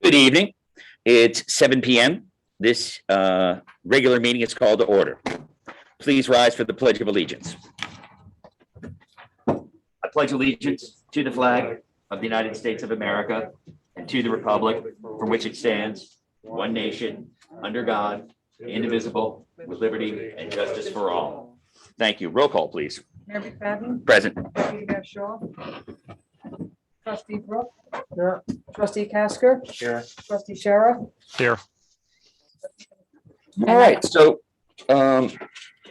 Good evening. It's 7 p.m. This regular meeting is called to order. Please rise for the Pledge of Allegiance. I pledge allegiance to the flag of the United States of America and to the republic for which it stands, one nation, under God, indivisible, with liberty and justice for all. Thank you. Roll call, please. Mayor McFadden. Present. Deputy Mayor Shaw. Trustee Brooke. Here. Trustee Casker. Here. Trustee Shara. Here. All right. So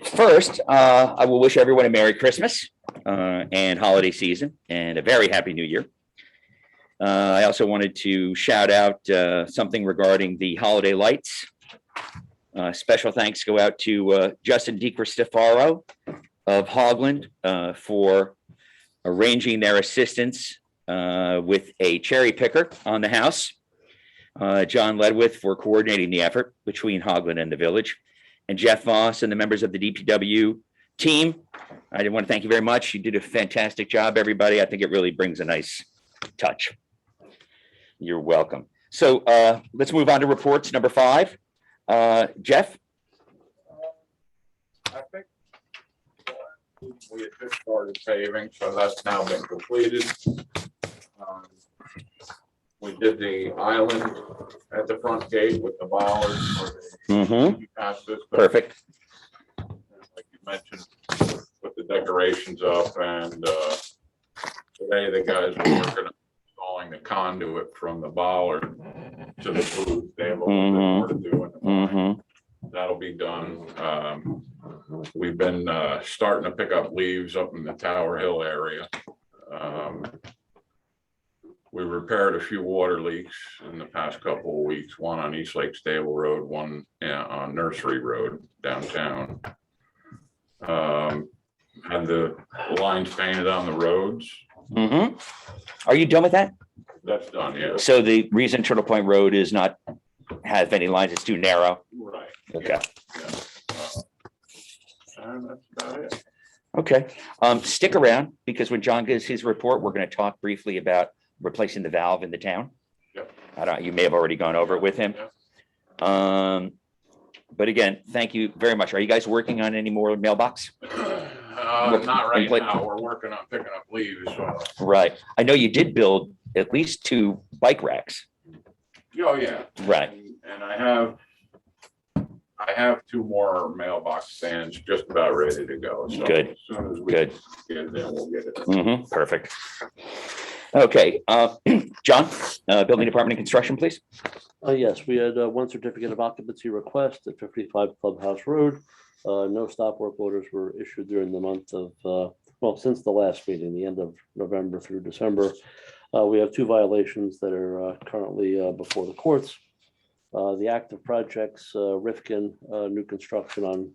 first, I will wish everyone a Merry Christmas and holiday season and a very Happy New Year. I also wanted to shout out something regarding the holiday lights. Special thanks go out to Justin DiCristofaro of Hogland for arranging their assistance with a cherry picker on the house. John Ledwith for coordinating the effort between Hogland and the village, and Jeff Voss and the members of the DPW team. I did want to thank you very much. You did a fantastic job, everybody. I think it really brings a nice touch. You're welcome. So let's move on to reports number 5. Jeff? I think we had just started paving, so that's now been completed. We did the island at the front gate with the bollards. Perfect. Like you mentioned, put the decorations up, and today the guys were working on installing the conduit from the bollard to the booth. They have a little bit more to do in the morning. That'll be done. We've been starting to pick up leaves up in the Tower Hill area. We repaired a few water leaks in the past couple of weeks, one on East Lake Stable Road, one on Nursery Road downtown. Had the lines painted on the roads. Are you done with that? That's done, yeah. So the reason Turtle Point Road is not have any lines, it's too narrow. Right. Okay. Yeah. And that's about it. Okay. Stick around, because when John gives his report, we're going to talk briefly about replacing the valve in the town. Yep. I don't, you may have already gone over it with him. Yep. But again, thank you very much. Are you guys working on any more mailbox? Not right now. We're working on picking up leaves. Right. I know you did build at least 2 bike racks. Oh, yeah. Right. And I have 2 more mailbox stands just about ready to go. So Good. As soon as we Good. get it, then we'll get it. Perfect. Okay. John, building department and construction, please. Yes, we had one certificate of occupancy request at 55 Clubhouse Road. No stop work orders were issued during the month of, well, since the last meeting, the end of November through December. We have 2 violations that are currently before the courts. The active projects, Rifkin, new construction on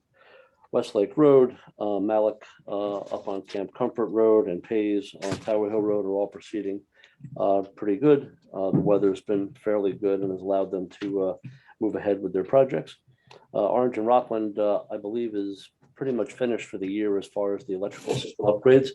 Westlake Road, Malik up on Camp Comfort Road, and Pays on Tower Hill Road are all proceeding pretty good. The weather's been fairly good and has allowed them to move ahead with their projects. Orange and Rockland, I believe, is pretty much finished for the year as far as the electrical system upgrades.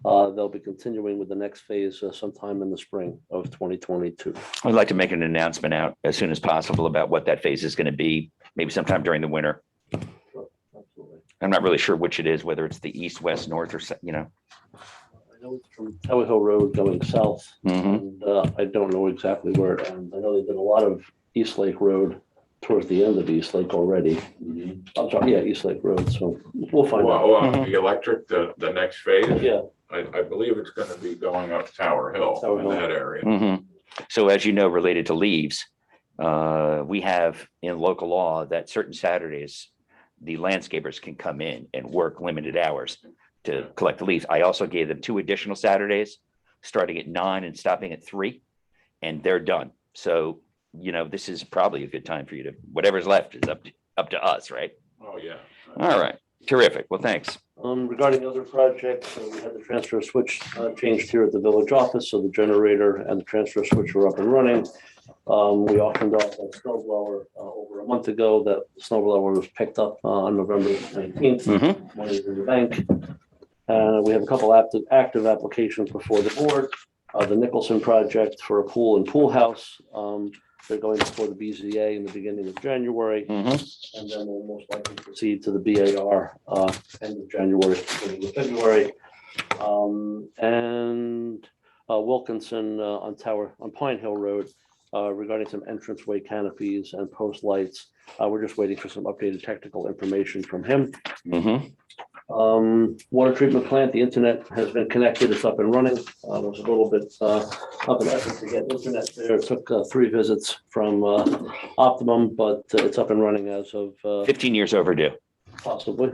They'll be continuing with the next phase sometime in the spring of 2022. I'd like to make an announcement out as soon as possible about what that phase is going to be, maybe sometime during the winter. Absolutely. I'm not really sure which it is, whether it's the east, west, north, or, you know. I know it's from Tower Hill Road going south, Mhm. and I don't know exactly where it ends. I know they did a lot of East Lake Road towards the end of East Lake already. I'm sorry, yeah, East Lake Road, so we'll find out. Well, the electric, the next phase, Yeah, I believe it's going to be going up Tower Hill Tower in Hill. that area. So as you know, related to leaves, we have in local law that certain Saturdays, the landscapers can come in and work limited hours to collect the leaves. I also gave them 2 additional Saturdays, starting at 9 and stopping at 3, and they're done. So, you know, this is probably a good time for you to, whatever's left is up to us, right? Oh, yeah. All right. Terrific. Well, thanks. regarding other projects, we had the transfer switch changed here at the village office, so the generator and the transfer switch are up and running. We auctioned off that snow blower over a month ago. That snow blower was picked up on November 19th. Money in the bank. We have a couple active applications before the board. The Nicholson project for a pool and pool house. They're going before the BZA in the beginning of January, Mhm. and then we'll most likely proceed to the BAR end of January, beginning of February. And Wilkinson on Pine Hill Road regarding some entranceway canopies and post lights. We're just waiting for some updated technical information from him. Mhm. Water treatment plant, the internet has been connected, it's up and running. There was a little bit of an effort to get internet there. It took 3 visits from Optimum, but it's up and running as of 15 years overdue. possibly,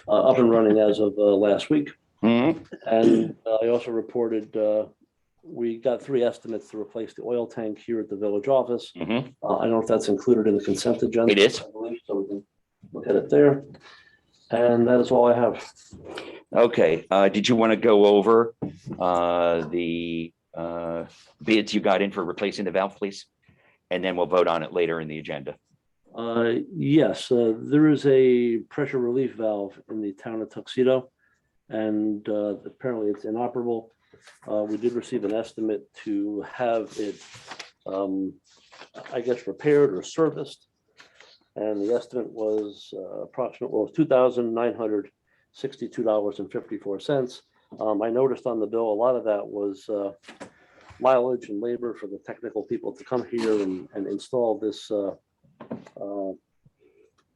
up and running as of last week. Mhm. And I also reported, we got 3 estimates to replace the oil tank here at the village office. Mhm. I don't know if that's included in the consent agenda. It is. I believe, so we can look at it there. And that is all I have. Okay, did you want to go over the bids you got in for replacing the valve, please? And then we'll vote on it later in the agenda. Yes, there is a pressure relief valve in the town of Tuxedo, and apparently it's inoperable. We did receive an estimate to have it, I guess, repaired or serviced. And the estimate was approximately $2,962.54. I noticed on the bill, a lot of that was mileage and labor for the technical people to come here and install this, the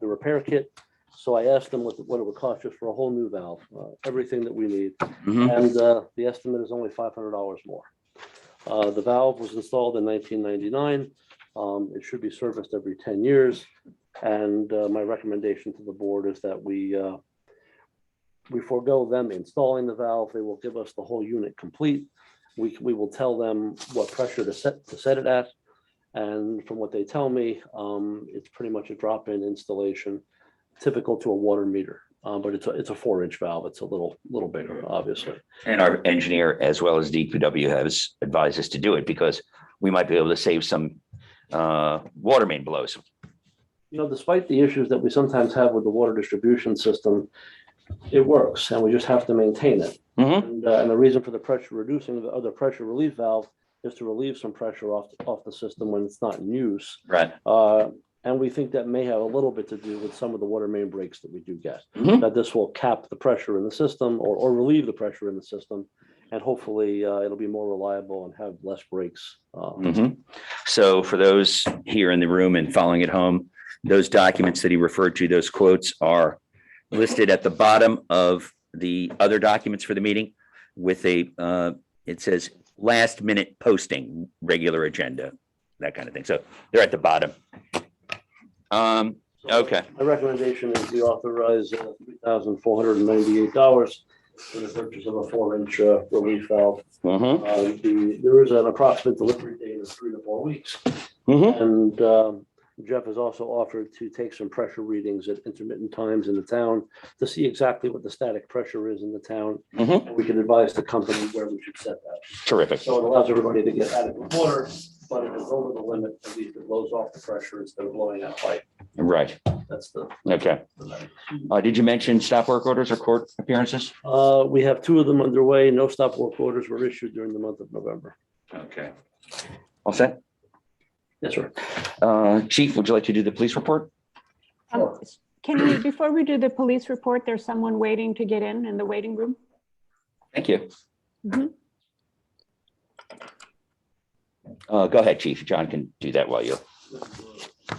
repair kit. So I asked them what it would cost just for a whole new valve, everything that we need. Mhm. And the estimate is only $500 more. The valve was installed in 1999. It should be serviced every 10 years. And my recommendation to the board is that we forego them installing the valve. They will give us the whole unit complete. We will tell them what pressure to set it at. And from what they tell me, it's pretty much a drop-in installation, typical to a water meter. But it's a 4-inch valve. It's a little bigger, obviously. And our engineer, as well as DPW, has advised us to do it because we might be able to save some water main blows. You know, despite the issues that we sometimes have with the water distribution system, it works, and we just have to maintain it. Mhm. And the reason for the pressure reducing the other pressure relief valve is to relieve some pressure off the system when it's not in use. Right. And we think that may have a little bit to do with some of the water main breaks that we do get. Mhm. That this will cap the pressure in the system or relieve the pressure in the system. And hopefully it'll be more reliable and have less breaks. Mhm. So for those here in the room and following at home, those documents that he referred to, those quotes are listed at the bottom of the other documents for the meeting with it says last minute posting, regular agenda, that kind of thing. So they're at the bottom. Okay. My recommendation is we authorize $3,498 for the purchase of a 4-inch relief valve. Mhm. There is an approximate delivery date of 3 to 4 weeks. Mhm. And Jeff has also offered to take some pressure readings at intermittent times in the town to see exactly what the static pressure is in the town. Mhm. And we can advise the company where we should set that. Terrific. So it allows everybody to get adequate water, but if it's over the limit, at least it blows off the pressure instead of blowing out pipe. Right. That's the. Okay. Did you mention stop work orders or court appearances? We have 2 of them underway. No stop work orders were issued during the month of November. Okay. All set? Yes, sir. Chief, would you like to do the police report? Can we, before we do the police report, there's someone waiting to get in the waiting room? Thank you. Mhm. Go ahead, Chief. John can do that while you're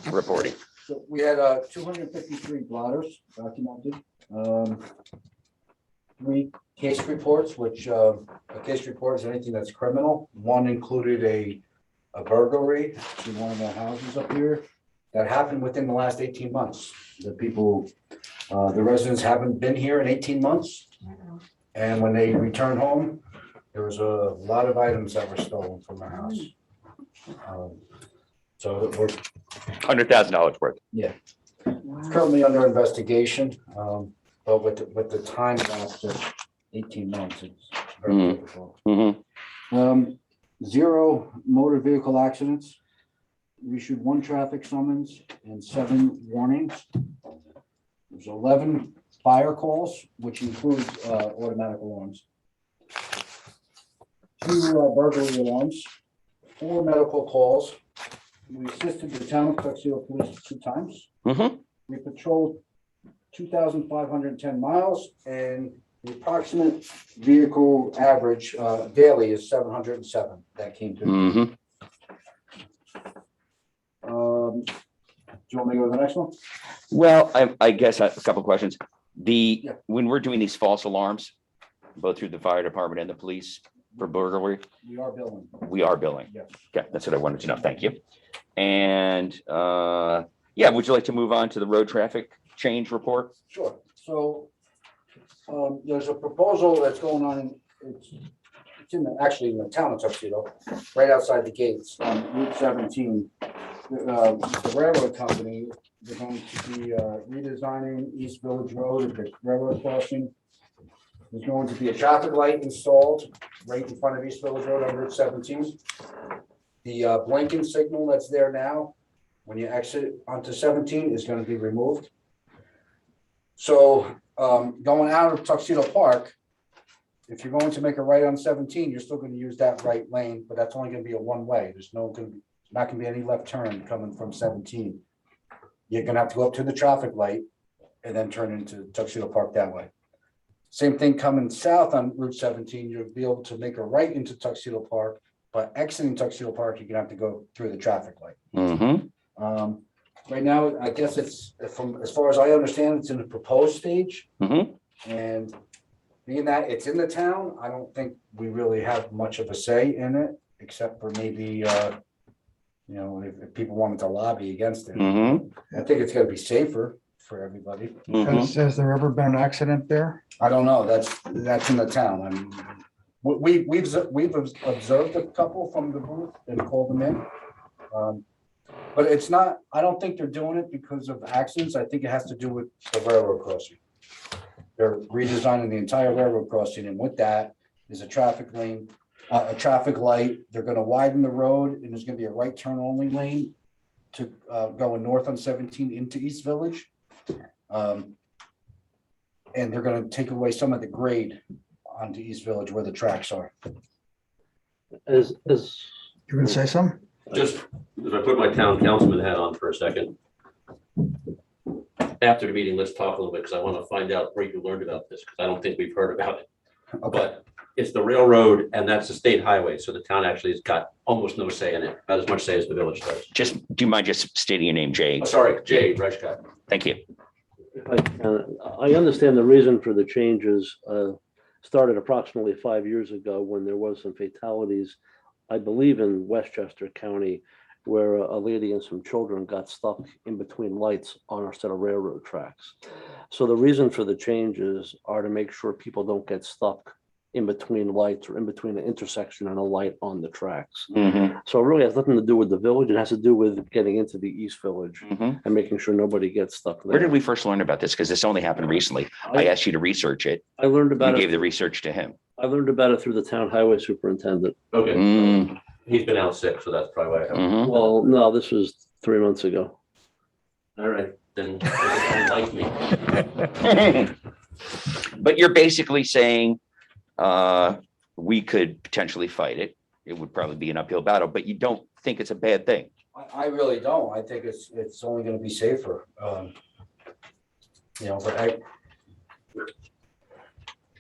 reporting. So we had 253 blotters documented. 3 case reports, which a case report is anything that's criminal. One included a burglary in one of the houses up here that happened within the last 18 months. The residents haven't been here in 18 months. And when they returned home, there was a lot of items that were stolen from the house. So we're $100,000 worth. currently under investigation, but with the time lapse of 18 months, it's very difficult. Mhm. 0 motor vehicle accidents. We issued 1 traffic summons and 7 warnings. There's 11 fire calls, which includes automatic alarms. 2 burglary alarms, 4 medical calls, We assisted the town of Tuxedo Police 2 times. Mm-hmm. We patrolled 2,510 miles, and the approximate vehicle average daily is 707 that came through. Mm-hmm. Do you want me to go to the next one? Well, I guess a couple questions. Yeah. When we're doing these false alarms, both through the fire department and the police for burglary, We are billing. we are billing. Yes. Okay, that's what I wanted to know. Thank you. And yeah, would you like to move on to the road traffic change report? Sure. So there's a proposal that's going on, it's actually in the town of Tuxedo, right outside the gates on Route 17. The railroad company, they're going to be redesigning East Village Road at the railroad crossing. There's going to be a traffic light installed right in front of East Village Road on Route 17. The blinking signal that's there now, when you exit onto 17, is going to be removed. So going out of Tuxedo Park, if you're going to make a right on 17, you're still going to use that right lane, but that's only going to be a one-way. There's not going to be any left turn coming from 17. You're going to have to go up to the traffic light and then turn into Tuxedo Park that way. Same thing coming south on Route 17, you'll be able to make a right into Tuxedo Park, but exiting Tuxedo Park, you're going to have to go through the traffic light. Mm-hmm. Right now, I guess it's, from as far as I understand, it's in the proposed stage. Mm-hmm. And being that it's in the town, I don't think we really have much of a say in it, except for maybe, you know, if people wanted to lobby against it. Mm-hmm. I think it's gonna be safer for everybody. Mm-hmm. Has there ever been an accident there? I don't know, that's in the town. I mean, we've observed a couple from the booth and called them in. But it's not, I don't think they're doing it because of accidents. I think it has to do with the railroad crossing. They're redesigning the entire railroad crossing, and with that is a traffic lane, a traffic light. They're gonna widen the road, and there's gonna be a right turn only lane to going north on 17 into East Village. And they're gonna take away some of the grade onto East Village where the tracks are. As You can say something? Just, if I put my town councilman hat on for a second. After the meeting, let's talk a little bit, because I want to find out where you learned about this, because I don't think we've heard about it. Okay, But it's the railroad and that's the state highway, so the town actually has got almost no say in it, about as much say as the village does. Just, do you mind just stating your name, Jay? Oh, sorry, Jay Reichcott. Thank you. I understand the reason for the changes started approximately 5 years ago when there was some fatalities, I believe in Westchester County, where a lady and some children got stuck in between lights on our set of railroad tracks. So the reason for the changes are to make sure people don't get stuck in between lights or in between an intersection and a light on the tracks. Mm-hmm. So it really has nothing to do with the village. It has to do with getting into the East Village Mm-hmm. and making sure nobody gets stuck there. Where did we first learn about this? Because this only happened recently. I asked you to research it. I learned You about gave it. the research to him. I learned about it through the town highway superintendent. Okay, Mm. he's been out sick, so that's probably why I haven't. Mhm. Well, no, this was 3 months ago. All right, then, don't like me. But you're basically saying we could potentially fight it. It would probably be an uphill battle, but you don't think it's a bad thing. I really don't. I think it's only gonna be safer. You know, but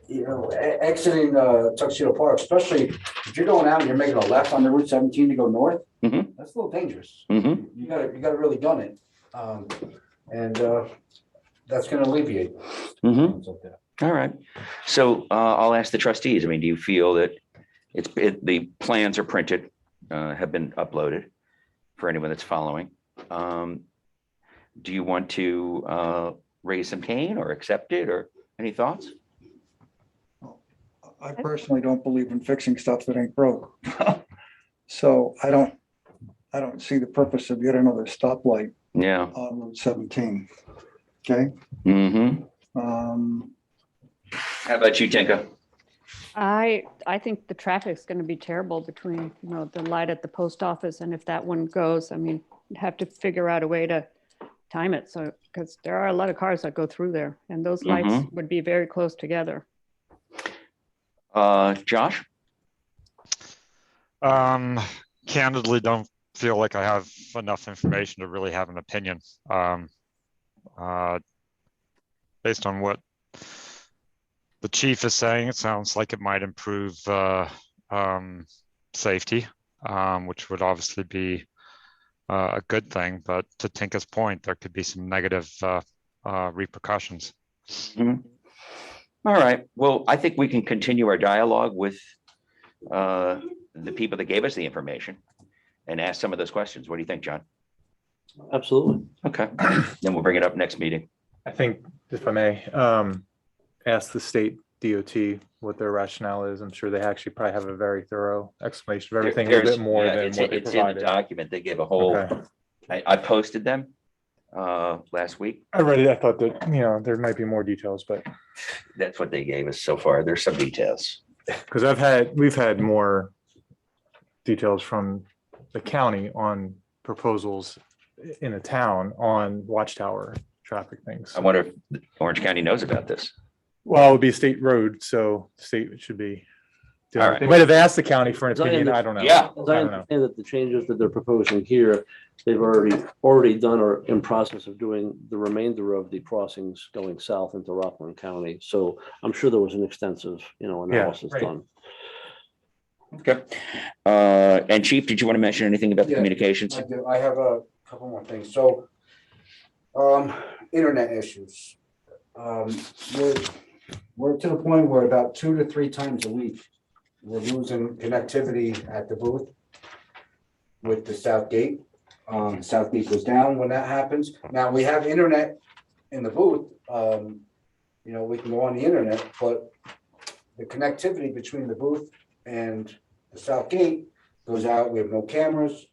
exiting Tuxedo Park, especially if you're going out and you're making a left on the Route 17 to go north, Mhm. that's a little dangerous. Mhm. You gotta really gun it. And that's gonna alleviate. Mhm. things like that. All right. So I'll ask the trustees. I mean, do you feel that the plans are printed, have been uploaded for anyone that's following? Do you want to raise some cane or accept it, or any thoughts? I personally don't believe in fixing stuff that ain't broke. So I don't see the purpose of yet another stoplight Yeah. on Route 17. Okay? Mm-hmm. Um, How about you, Tinka? I think the traffic's going to be terrible between, the light at the post office, and if that one goes, I mean, you'd have to figure out a way to time it. So, because there are a lot of cars that go through there, and those lights would be very close together. Josh? Candidly, don't feel like I have enough information to really have an opinion. Based on what the chief is saying, it sounds like it might improve safety, which would obviously be a good thing. But to Tinka's point, there could be some negative repercussions. All right, well, I think we can continue our dialogue with the people that gave us the information and ask some of those questions. What do you think, John? Absolutely. Okay, then we'll bring it up next meeting. I think, if I may, ask the state DOT what their rationale is. I'm sure they actually probably have a very thorough explanation of everything, a little There's- bit more yeah, than it's what they in the provided. document. They gave a whole, Okay. I posted them last week. I read it. I thought that, there might be more details, but That's what they gave us so far. There's some details. because we've had more details from the county on proposals in the town on watchtower traffic things. I wonder if Orange County knows about this. Well, it would be a state road, so the state should be. All right. They might have asked the county for an As I opinion. I don't know. Yeah. As I I don't know. understand that the changes that they're proposing here, they've already done or in process of doing the remainder of the crossings going south into Rockland County. So I'm sure there was an extensive, analysis right. done. Okay. And Chief, did you want to mention anything about the Yeah. communications? I do. I have a couple more things. So, internet issues. We're to the point where about 2 to 3 times a week, we're losing connectivity at the booth with the South Gate. South Gate goes down when that happens. Now, we have internet in the booth. We can go on the internet, but the connectivity between the booth and the South Gate goes out. We have no cameras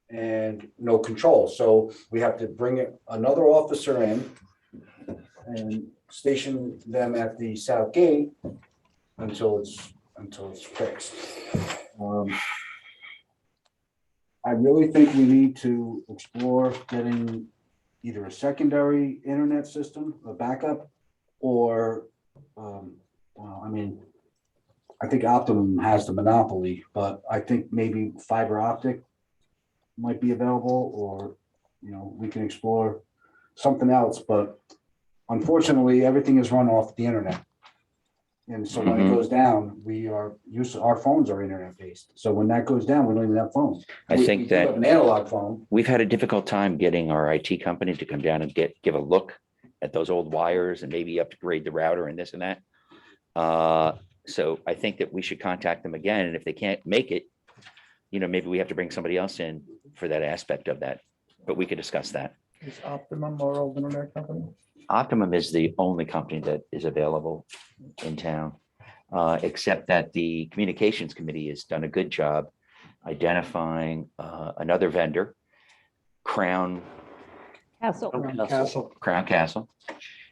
and no control. So we have to bring another officer in and station them at the South Gate until it's fixed. I really think we need to explore getting either a secondary internet system, a backup, or, I think Optimum has the monopoly, but I think maybe fiber optic might be available, or, we can explore something else, but unfortunately, everything is run off the internet. And so when it goes down, our phones are internet based. So when that goes down, we don't even have phones. I We think do have that an analog phone. we've had a difficult time getting our IT company to come down and give a look at those old wires and maybe upgrade the router and this and that. So I think that we should contact them again. And if they can't make it, maybe we have to bring somebody else in for that aspect of that, but we could discuss that. Is Optimum our old internet company? Optimum is the only company that is available in town, except that the communications committee has done a good job identifying another vendor, Crown Castle,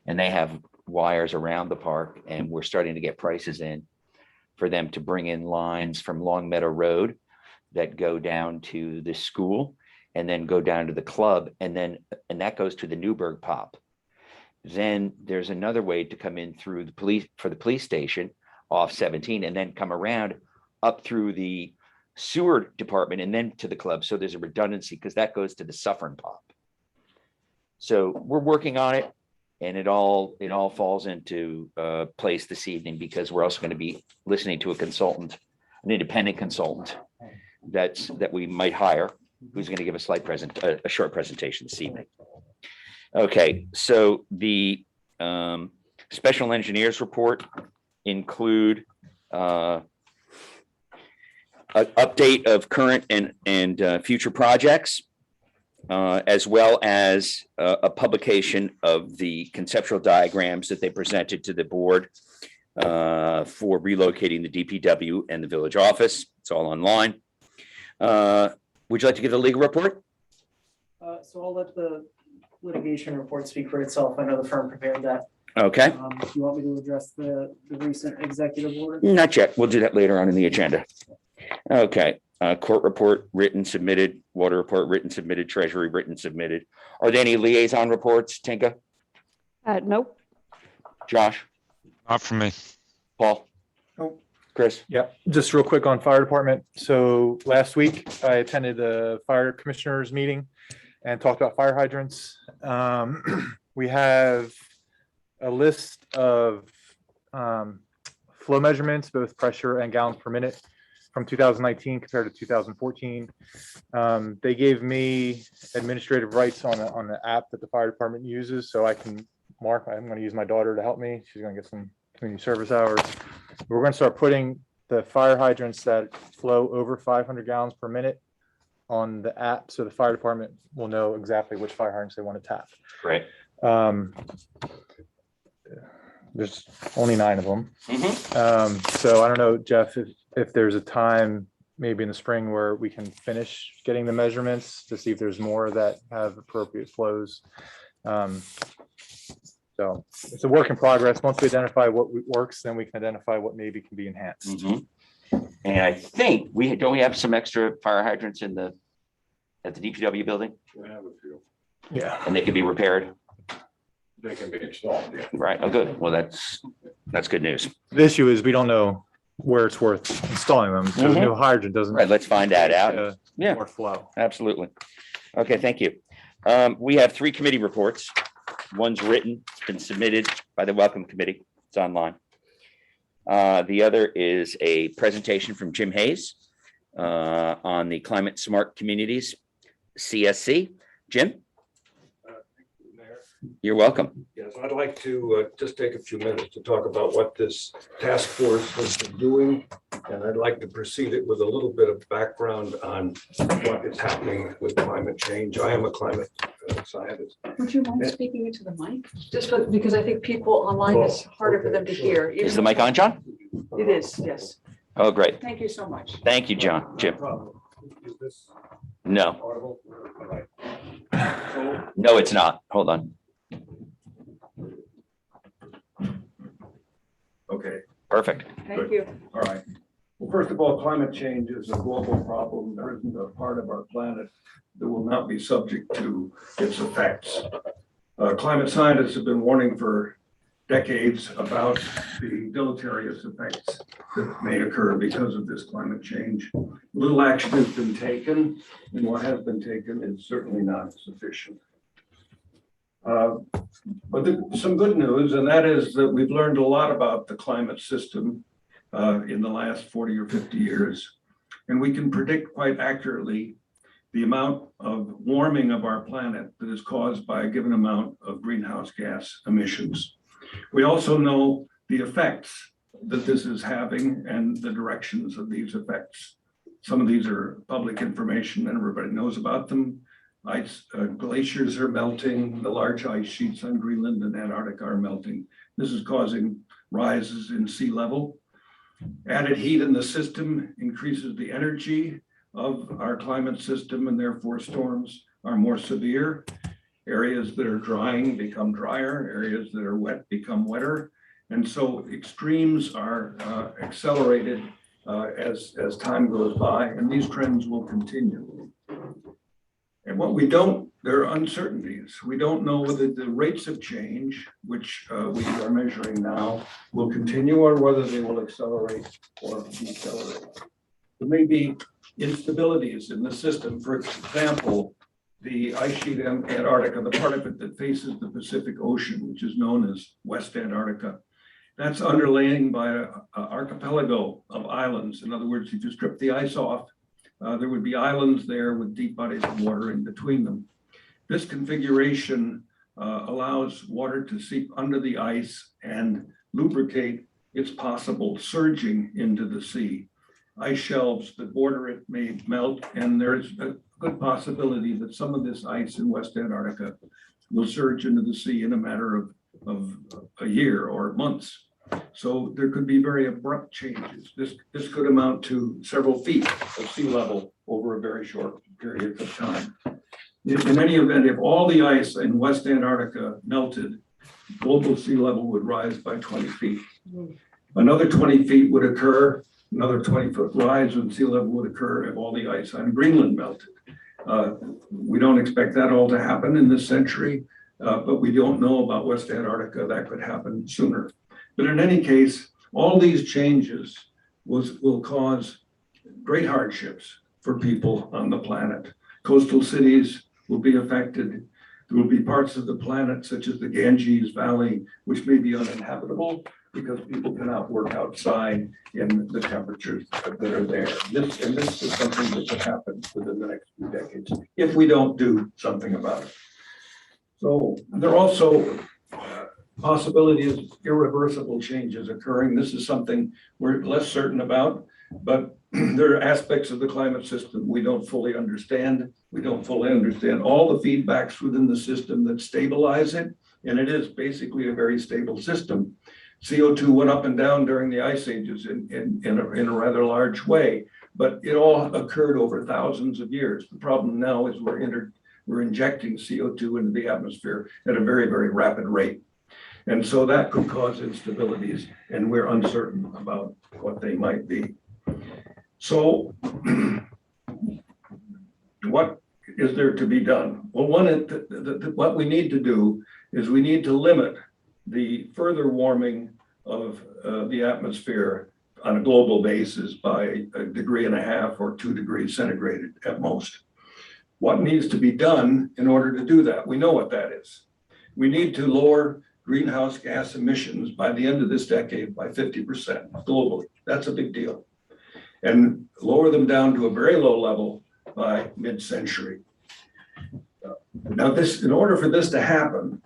and they have wires around the park, and we're starting to get prices in for them to bring in lines from Long Meadow Road that go down to the school and then go down to the club, and that goes to the Newburgh Pop. Then there's another way to come in through the police station off 17 and then come around up through the sewer department and then to the club. So there's a redundancy because that goes to the Suffern Pop. So we're working on it, and it all falls into place this evening because we're also going to be listening to an independent consultant that we might hire, who's going to give a short presentation this evening. Okay, so the special engineers report include an update of current and future projects, as well as a publication of the conceptual diagrams that they presented to the board for relocating the DPW and the village office. It's all online. Would you like to give the legal report? So I'll let the litigation report speak for itself. I know the firm prepared that. Okay, Do you want me to address the recent executive order? not yet. We'll do that later on in the agenda. Okay, court report written, submitted, water report written, submitted, treasury written, submitted. Are there any liaison reports, Tinka, Nope. Josh, Not for me. Paul? Nope. Chris? Chris? Yeah, just real quick on fire department. So last week I attended the fire commissioners meeting and talked about fire hydrants. We have a list of flow measurements, both pressure and gallons per minute from 2019 compared to 2014. They gave me administrative rights on the app that the fire department uses, so I can mark. I'm going to use my daughter to help me. She's going to get some community service hours. We're going to start putting the fire hydrants that flow over 500 gallons per minute on the app, so the fire department will know exactly which fire hydrants they want to tap. Great. There's only 9 of them. Mhm. So I don't know, Jeff, if there's a time maybe in the spring where we can finish getting the measurements to see if there's more that have appropriate flows. So it's a work in progress. Once we identify what works, then we can identify what maybe can be enhanced. Mhm. And I think don't we have some extra fire hydrants at the DPW building, We have a few. Yeah. and they can be repaired, They can be installed, yeah. right? Oh, good. Well, that's good news. The issue is we don't know where it's worth installing them. So the new hydrant doesn't. Right, let's find that out. Yeah. More flow. Absolutely. Okay, thank you. We have 3 committee reports. One's written, it's been submitted by the Welcome Committee. It's online. The other is a presentation from Jim Hayes on the Climate Smart Communities, CSC. Jim, you're welcome. Yes, I'd like to just take a few minutes to talk about what this task force has been doing. And I'd like to precede it with a little bit of background on what is happening with climate change. I am a climate scientist. Would you mind speaking into the mic? Because I think people online, it's harder for them to hear. Is the mic on, John? It is, yes. Oh, great. Thank you so much. Thank you, John. Jim. Is this No, audible? All right. no, it's not. Hold on. Okay. Perfect. Thank you. All right. Well, first of all, climate change is a global problem. There isn't a part of our planet that will not be subject to its effects. Climate scientists have been warning for decades about the deleterious effects that may occur because of this climate change. Little action has been taken, and what has been taken is certainly not sufficient. But some good news, and that is that we've learned a lot about the climate system in the last 40 or 50 years. And we can predict quite accurately the amount of warming of our planet that is caused by a given amount of greenhouse gas emissions. We also know the effects that this is having and the directions of these effects. Some of these are public information and everybody knows about them. Glaciers are melting, the large ice sheets on Greenland and Antarctica are melting. This is causing rises in sea level. Added heat in the system increases the energy of our climate system, and therefore storms are more severe. Areas that are drying become drier, areas that are wet become wetter. And so extremes are accelerated as time goes by, and these trends will continue. And what we don't, there are uncertainties. We don't know whether the rates of change, which we are measuring now, will continue or whether they will accelerate or decelerate. There may be instabilities in the system. For example, the ice sheet in Antarctica, the part of it that faces the Pacific Ocean, which is known as West Antarctica, that's underlain by an archipelago of islands. In other words, if you strip the ice off, there would be islands there with deep bodies of water in between them. This configuration allows water to seep under the ice and lubricate its possible surging into the sea. Ice shelves that border it may melt, and there's a good possibility that some of this ice in West Antarctica will surge into the sea in a matter of a year or months. So there could be very abrupt changes. This could amount to several feet of sea level over a very short period of time. In any event, if all the ice in West Antarctica melted, global sea level would rise by 20 feet. Another 20 feet would occur, another 20-foot rise in sea level would occur if all the ice on Greenland melted. We don't expect that all to happen in this century, but we don't know about West Antarctica. That could happen sooner. But in any case, all these changes will cause great hardships for people on the planet. Coastal cities will be affected. There will be parts of the planet such as the Ganges Valley, which may be uninhabitable because people cannot work outside in the temperatures that are there. This is something that could happen within the next few decades if we don't do something about it. So there are also possibilities of irreversible changes occurring. This is something we're less certain about, but there are aspects of the climate system we don't fully understand. We don't fully understand all the feedbacks within the system that stabilize it, and it is basically a very stable system. CO2 went up and down during the ice ages in a rather large way, but it all occurred over thousands of years. The problem now is we're injecting CO2 into the atmosphere at a very, very rapid rate. And so that could cause instabilities, and we're uncertain about what they might be. So what is there to be done? Well, what we need to do is we need to limit the further warming of the atmosphere on a global basis by 1.5 degrees or 2 degrees centigrade at most. What needs to be done in order to do that? We know what that is. We need to lower greenhouse gas emissions by the end of this decade by 50% globally. That's a big deal. And lower them down to a very low level by mid-century. Now, in order for this to happen,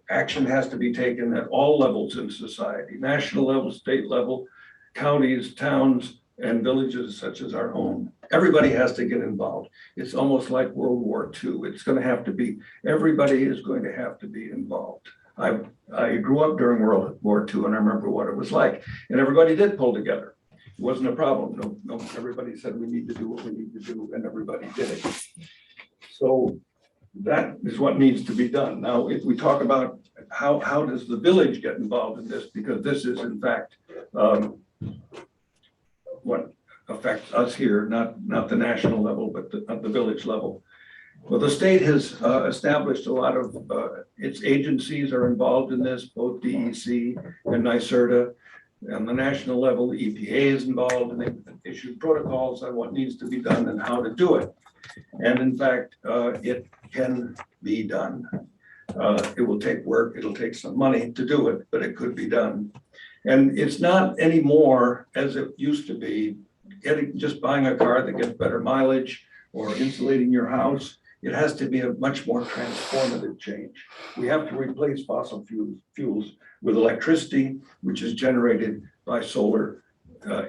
action has to be taken at all levels in society, national level, state level, counties, towns, and villages such as our own. Everybody has to get involved. It's almost like World War II. It's going to have to be, everybody is going to have to be involved. I grew up during World War II, and I remember what it was like. And everybody did pull together. It wasn't a problem. No, everybody said we need to do what we need to do, and everybody did it. So that is what needs to be done. Now, if we talk about how does the village get involved in this, because this is in fact what affects us here, not the national level, but at the village level. Well, the state has established a lot of its agencies are involved in this, both DEC and NYSERDA. On the national level, the EPA is involved, and they've issued protocols on what needs to be done and how to do it. And in fact, it can be done. It will take work, it'll take some money to do it, but it could be done. And it's not anymore as it used to be, just buying a car that gets better mileage or insulating your house. It has to be a much more transformative change. We have to replace fossil fuels with electricity, which is generated by solar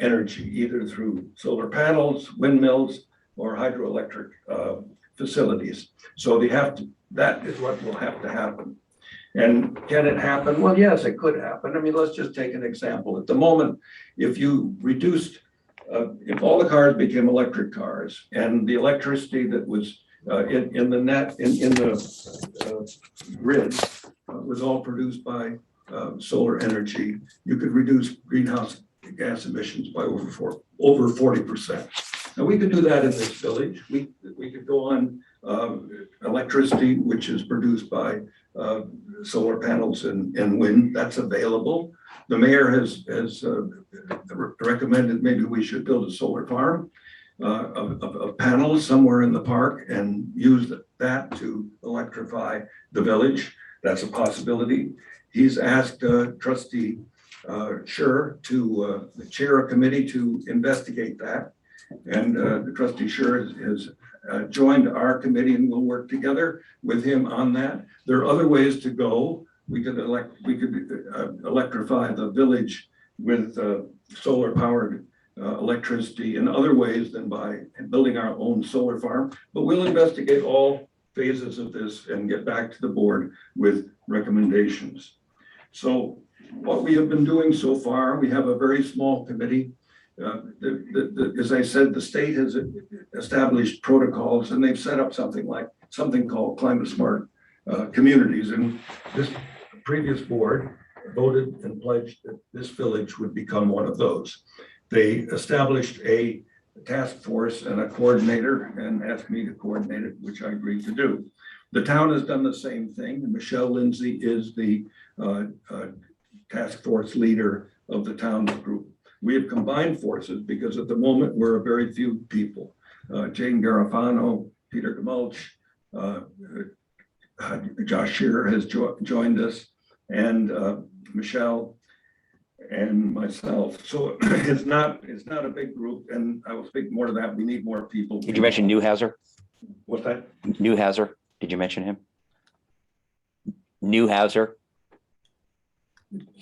energy, either through solar panels, windmills, or hydroelectric facilities. So that is what will have to happen. And can it happen? Well, yes, it could happen. I mean, let's just take an example. At the moment, if you reduced, if all the cars became electric cars and the electricity that was in the grid was all produced by solar energy, you could reduce greenhouse gas emissions by over 40%. Now, we could do that in this village. We could go on electricity, which is produced by solar panels and wind. That's available. The mayor has recommended maybe we should build a solar farm of panels somewhere in the park and use that to electrify the village. That's a possibility. He's asked Trustee Scher to chair a committee to investigate that. And the Trustee Scher has joined our committee, and we'll work together with him on that. There are other ways to go. We could electrify the village with solar powered electricity in other ways than by building our own solar farm. But we'll investigate all phases of this and get back to the board with recommendations. So what we have been doing so far, we have a very small committee. As I said, the state has established protocols, and they've set up something called climate smart communities. And this previous board voted and pledged that this village would become one of those. They established a task force and a coordinator and asked me to coordinate it, which I agreed to do. The town has done the same thing. And Michelle Lindsay is the task force leader of the town group. we have combined forces because at the moment, we're a very few people. Jane Garofano, Peter Gamulch, Josh Shearer has joined us, and Michelle and myself. So it's not a big group, and I will speak more to that. We need more people. Did you mention Newhouser? What's that? Newhouser, did you mention him? Newhouser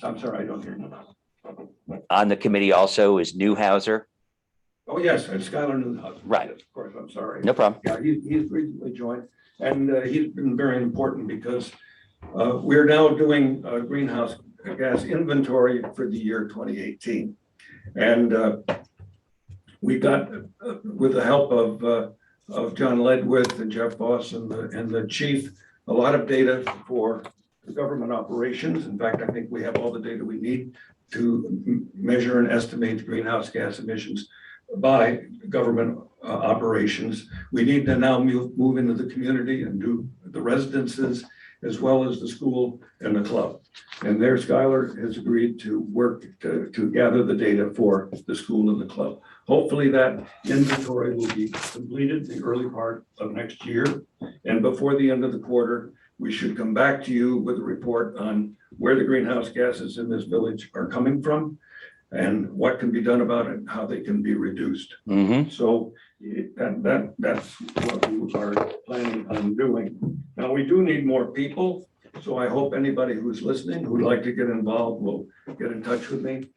I'm sorry, I don't hear you. on the committee also is Newhouser. Oh, yes, and Skylar Newhouse. Right. Yes, of course, I'm sorry. No problem. Yeah, he's recently joined, and he's been very important because we're now doing a greenhouse gas inventory for the year 2018. And we got, with the help of John Ledwith and Jeff Voss and the chief, a lot of data for the government operations. In fact, I think we have all the data we need to measure and estimate greenhouse gas emissions by government operations. We need to now move into the community and do the residences as well as the school and the club. And there, Skylar has agreed to work to gather the data for the school and the club. Hopefully that inventory will be completed in the early part of next year. And before the end of the quarter, we should come back to you with a report on where the greenhouse gases in this village are coming from and what can be done about it, and how they can be reduced. Mm-hmm. So that's what we are planning on doing. Now, we do need more people, so I hope anybody who's listening who'd like to get involved will get in touch with me.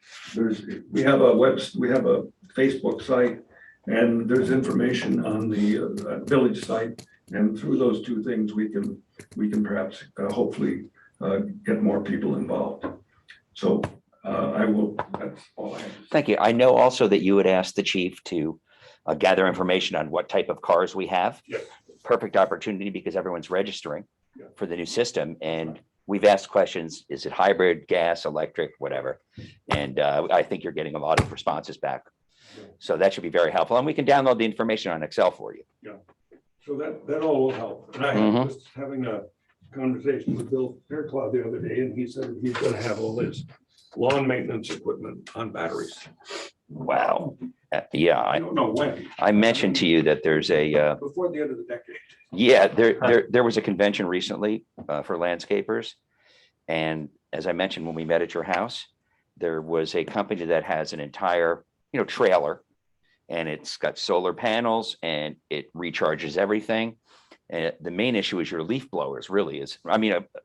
We have a Facebook site, and there's information on the village site, and through those two things, we can perhaps hopefully get more people involved. So that's all I have. Thank you. I know also that you had asked the chief to gather information on what type of cars we have. Yes. Perfect opportunity because everyone's registering Yeah. for the new system. And we've asked questions, is it hybrid, gas, electric, whatever? And I think you're getting a lot of responses back. Yeah. So that should be very helpful. And we can download the information on Excel for you. So that all will help. And I was having a conversation with Bill Fairclough the other day, and he said he's gonna have all his lawn maintenance equipment on batteries. Wow. Yeah, I don't know when, I mentioned to you that there's a, before the end of the decade. yeah, there was a convention recently for landscapers. And as I mentioned, when we met at your house, there was a company that has an entire, trailer, and it's got solar panels and it recharges everything. And the main issue is your leaf blowers really is,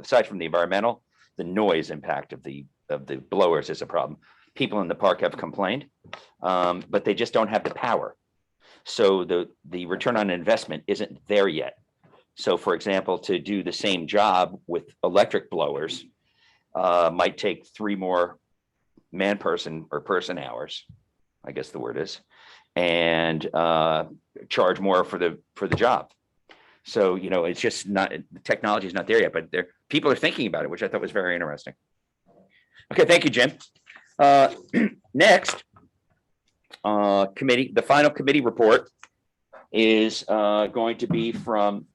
aside from the environmental, the noise impact of the blowers is a problem. People in the park have complained, but they just don't have the power. So the return on investment isn't there yet. So for example, to do the same job with electric blowers might take 3 more person hours, I guess the word is, and charge more for the job. So, it's just not, the technology is not there yet, but people are thinking about it, which I thought was very interesting. Okay, thank you, Jim. Next, the final committee report is going to be from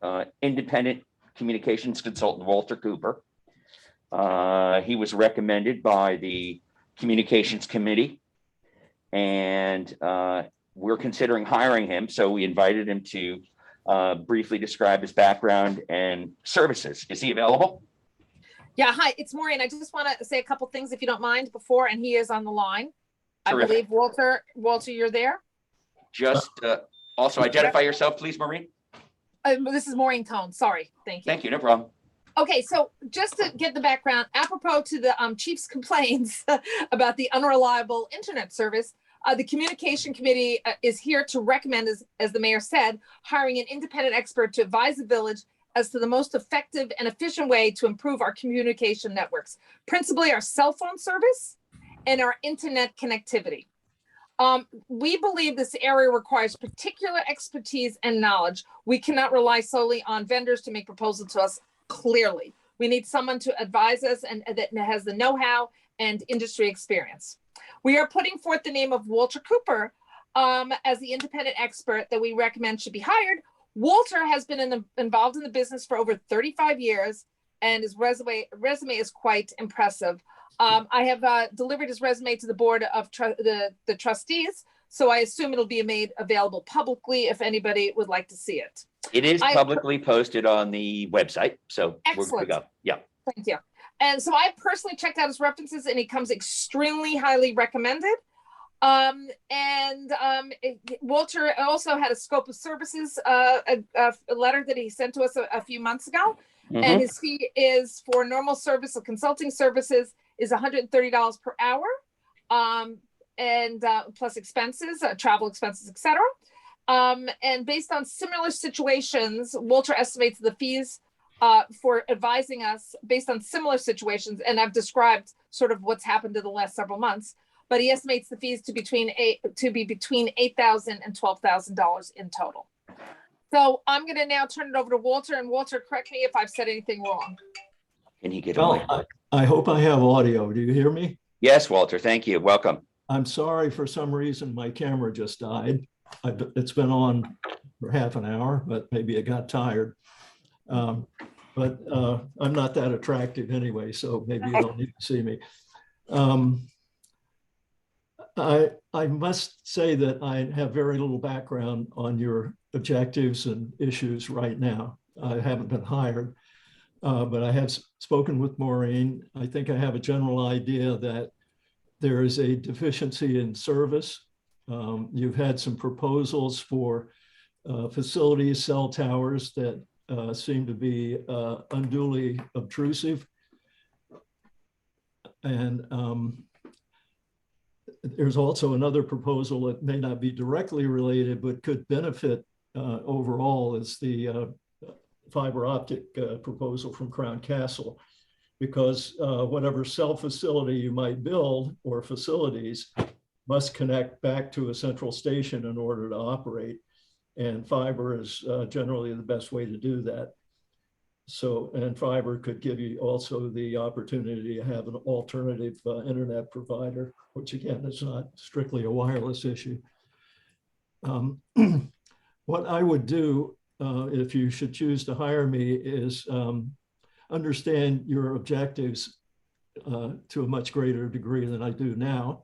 independent communications consultant Walter Cooper. He was recommended by the communications committee, and we're considering hiring him. So we invited him to briefly describe his background and services. Is he available? Yeah, hi, it's Maureen. I just want to say a couple things, if you don't mind, before, and he is on the line. Terrific. I believe, Walter, you're there? Just also identify yourself, please, Maureen. This is Maureen Tone. Sorry. Thank you. Thank you. No problem. Okay, so just to get the background, apropos to the chief's complaints about the unreliable internet service, the communication committee is here to recommend, as the mayor said, hiring an independent expert to advise the village as to the most effective and efficient way to improve our communication networks, principally our cell phone service and our internet connectivity. We believe this area requires particular expertise and knowledge. We cannot rely solely on vendors to make proposals to us clearly. We need someone to advise us and that has the know-how and industry experience. We are putting forth the name of Walter Cooper as the independent expert that we recommend should be hired. Walter has been involved in the business for over 35 years, and his resume is quite impressive. I have delivered his resume to the board of the trustees, so I assume it'll be made available publicly if anybody would like to see it. It is publicly posted on the website, so we're good to Excellent. go. Yeah. Thank you. And so I personally checked out his references, and he comes extremely highly recommended. Walter also had a scope of services, a letter that he sent to us a few months ago. Mhm. And his fee is for normal service of consulting services is $130 per hour. And plus expenses, travel expenses, etc. And based on similar situations, Walter estimates the fees for advising us based on similar situations. And I've described sort of what's happened in the last several months, but he estimates the fees to be between $8,000 and $12,000 in total. So I'm going to now turn it over to Walter, and Walter, correct me if I've said anything wrong. Can he get Well, away? I hope I have audio. Do you hear me? Yes, Walter, thank you. Welcome. I'm sorry, for some reason, my camera just died. It's been on for half an hour, but maybe it got tired. But I'm not that attractive anyway, so maybe you don't need to see me. I must say that I have very little background on your objectives and issues right now. I haven't been hired, but I have spoken with Maureen. I think I have a general idea that there is a deficiency in service. You've had some proposals for facilities, cell towers that seem to be unduly obtrusive. And there's also another proposal that may not be directly related, but could benefit overall, is the fiber optic proposal from Crown Castle. Because whatever cell facility you might build or facilities must connect back to a central station in order to operate. And fiber is generally the best way to do that. So, and fiber could give you also the opportunity to have an alternative internet provider, which again, is not strictly a wireless issue. What I would do if you should choose to hire me is understand your objectives to a much greater degree than I do now.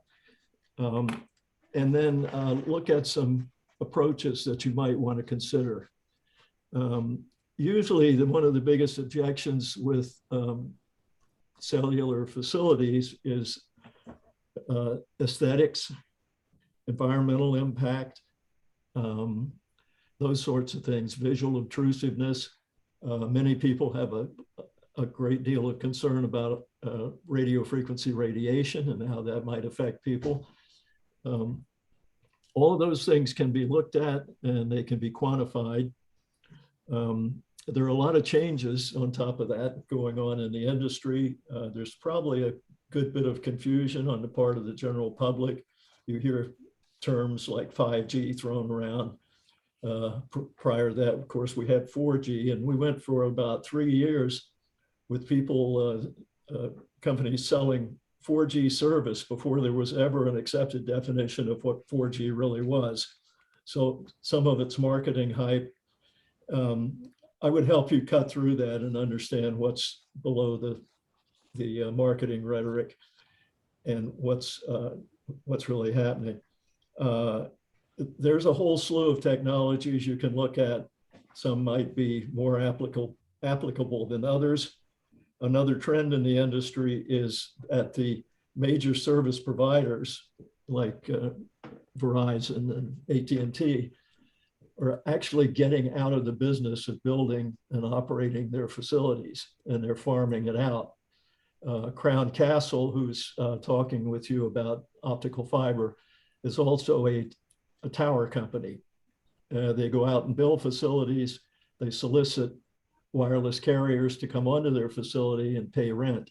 And then look at some approaches that you might want to consider. Usually one of the biggest objections with cellular facilities is aesthetics, environmental impact, those sorts of things, visual intrusiveness. Many people have a great deal of concern about radio frequency radiation and how that might affect people. All of those things can be looked at and they can be quantified. There are a lot of changes on top of that going on in the industry. There's probably a good bit of confusion on the part of the general public. You hear terms like 5G thrown around. Prior to that, of course, we had 4G, and we went for about 3 years with people, companies selling 4G service before there was ever an accepted definition of what 4G really was. So some of it's marketing hype. I would help you cut through that and understand what's below the marketing rhetoric and what's really happening. There's a whole slew of technologies you can look at. Some might be more applicable than others. Another trend in the industry is at the major service providers like Verizon and AT&T are actually getting out of the business of building and operating their facilities, and they're farming it out. Crown Castle, who's talking with you about optical fiber, is also a tower company. They go out and build facilities. They solicit wireless carriers to come onto their facility and pay rent.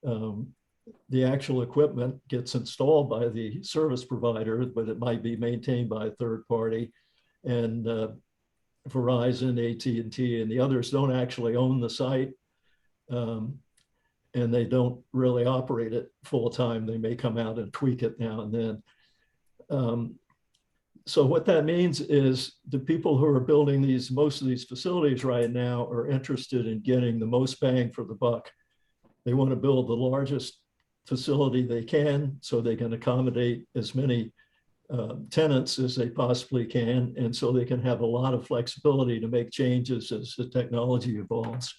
The actual equipment gets installed by the service provider, but it might be maintained by a third party. And Verizon, AT&T, and the others don't actually own the site. And they don't really operate it full time. They may come out and tweak it now and then. So what that means is the people who are building most of these facilities right now are interested in getting the most bang for the buck. They want to build the largest facility they can, so they can accommodate as many tenants as they possibly can, and so they can have a lot of flexibility to make changes as the technology evolves.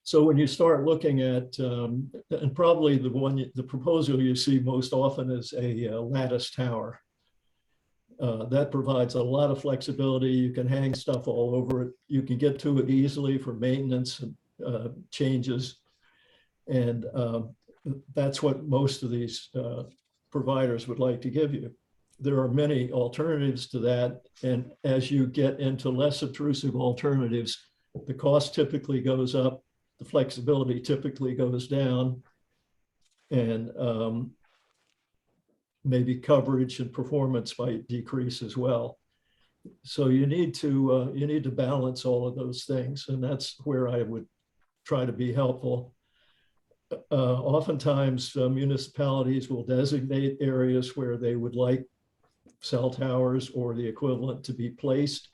So when you start looking at, and probably the proposal you see most often is a lattice tower. That provides a lot of flexibility. You can hang stuff all over it. You can get to it easily for maintenance changes. And that's what most of these providers would like to give you. There are many alternatives to that. And as you get into less intrusive alternatives, the cost typically goes up, the flexibility typically goes down, and maybe coverage and performance might decrease as well. So you need to balance all of those things, and that's where I would try to be helpful. Oftentimes, municipalities will designate areas where they would like cell towers or the equivalent to be placed.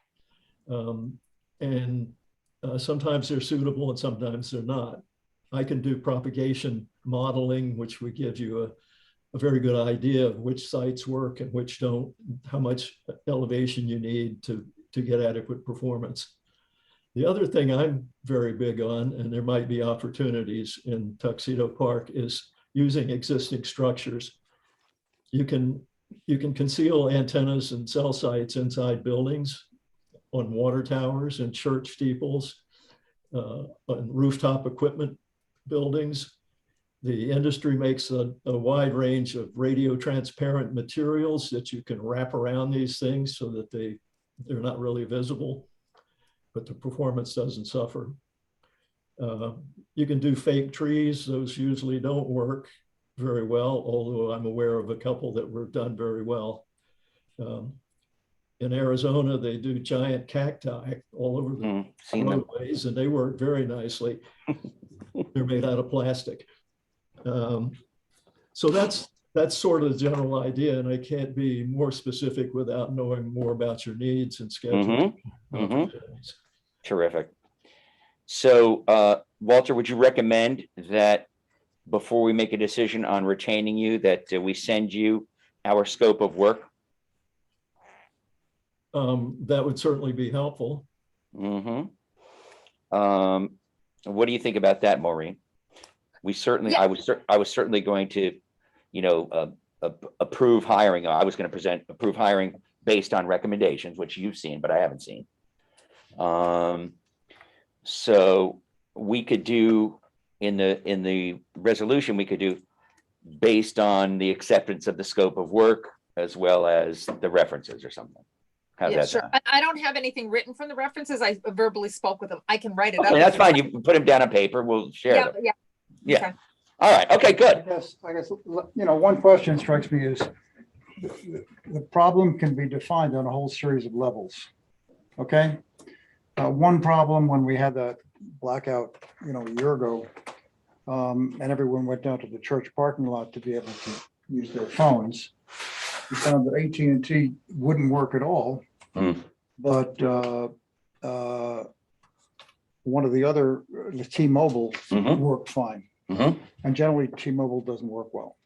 Sometimes they're suitable and sometimes they're not. I can do propagation modeling, which would give you a very good idea of which sites work and which don't, how much elevation you need to get adequate performance. The other thing I'm very big on, and there might be opportunities in Tuxedo Park, is using existing structures. You can conceal antennas and cell sites inside buildings, on water towers and church steeples, on rooftop equipment buildings. The industry makes a wide range of radio transparent materials that you can wrap around these things so that they're not really visible, but the performance doesn't suffer. You can do fake trees. Those usually don't work very well, although I'm aware of a couple that were done very well. In Arizona, they do giant cacti all over the roadways, and they work very nicely. They're made out of plastic. So that's sort of the general idea, and I can't be more specific without knowing more about your needs and schedules. Terrific. So, Walter, would you recommend that before we make a decision on retaining you, that we send you our scope of work? That would certainly be helpful. What do you think about that, Maureen? We certainly, I was certainly going to, approve hiring. I was going to approve hiring based on recommendations, which you've seen, but I haven't seen. So we could do in the resolution, we could do based on the acceptance of the scope of work as well as the references or something. How's Yeah, that sure. sound? I don't have anything written from the references. I verbally spoke with them. I can write it up. Okay, that's fine. You put them down on paper. We'll share Yeah, them. yeah. Yeah. Okay. All right. Okay, good. I guess, one question strikes me is the problem can be defined on a whole series of levels. Okay. One problem when we had that blackout, a year ago, and everyone went down to the church parking lot to be able to use their phones. We found that AT&T wouldn't work at all, but one of the other, the T-Mobile, worked fine. And generally T-Mobile doesn't work well.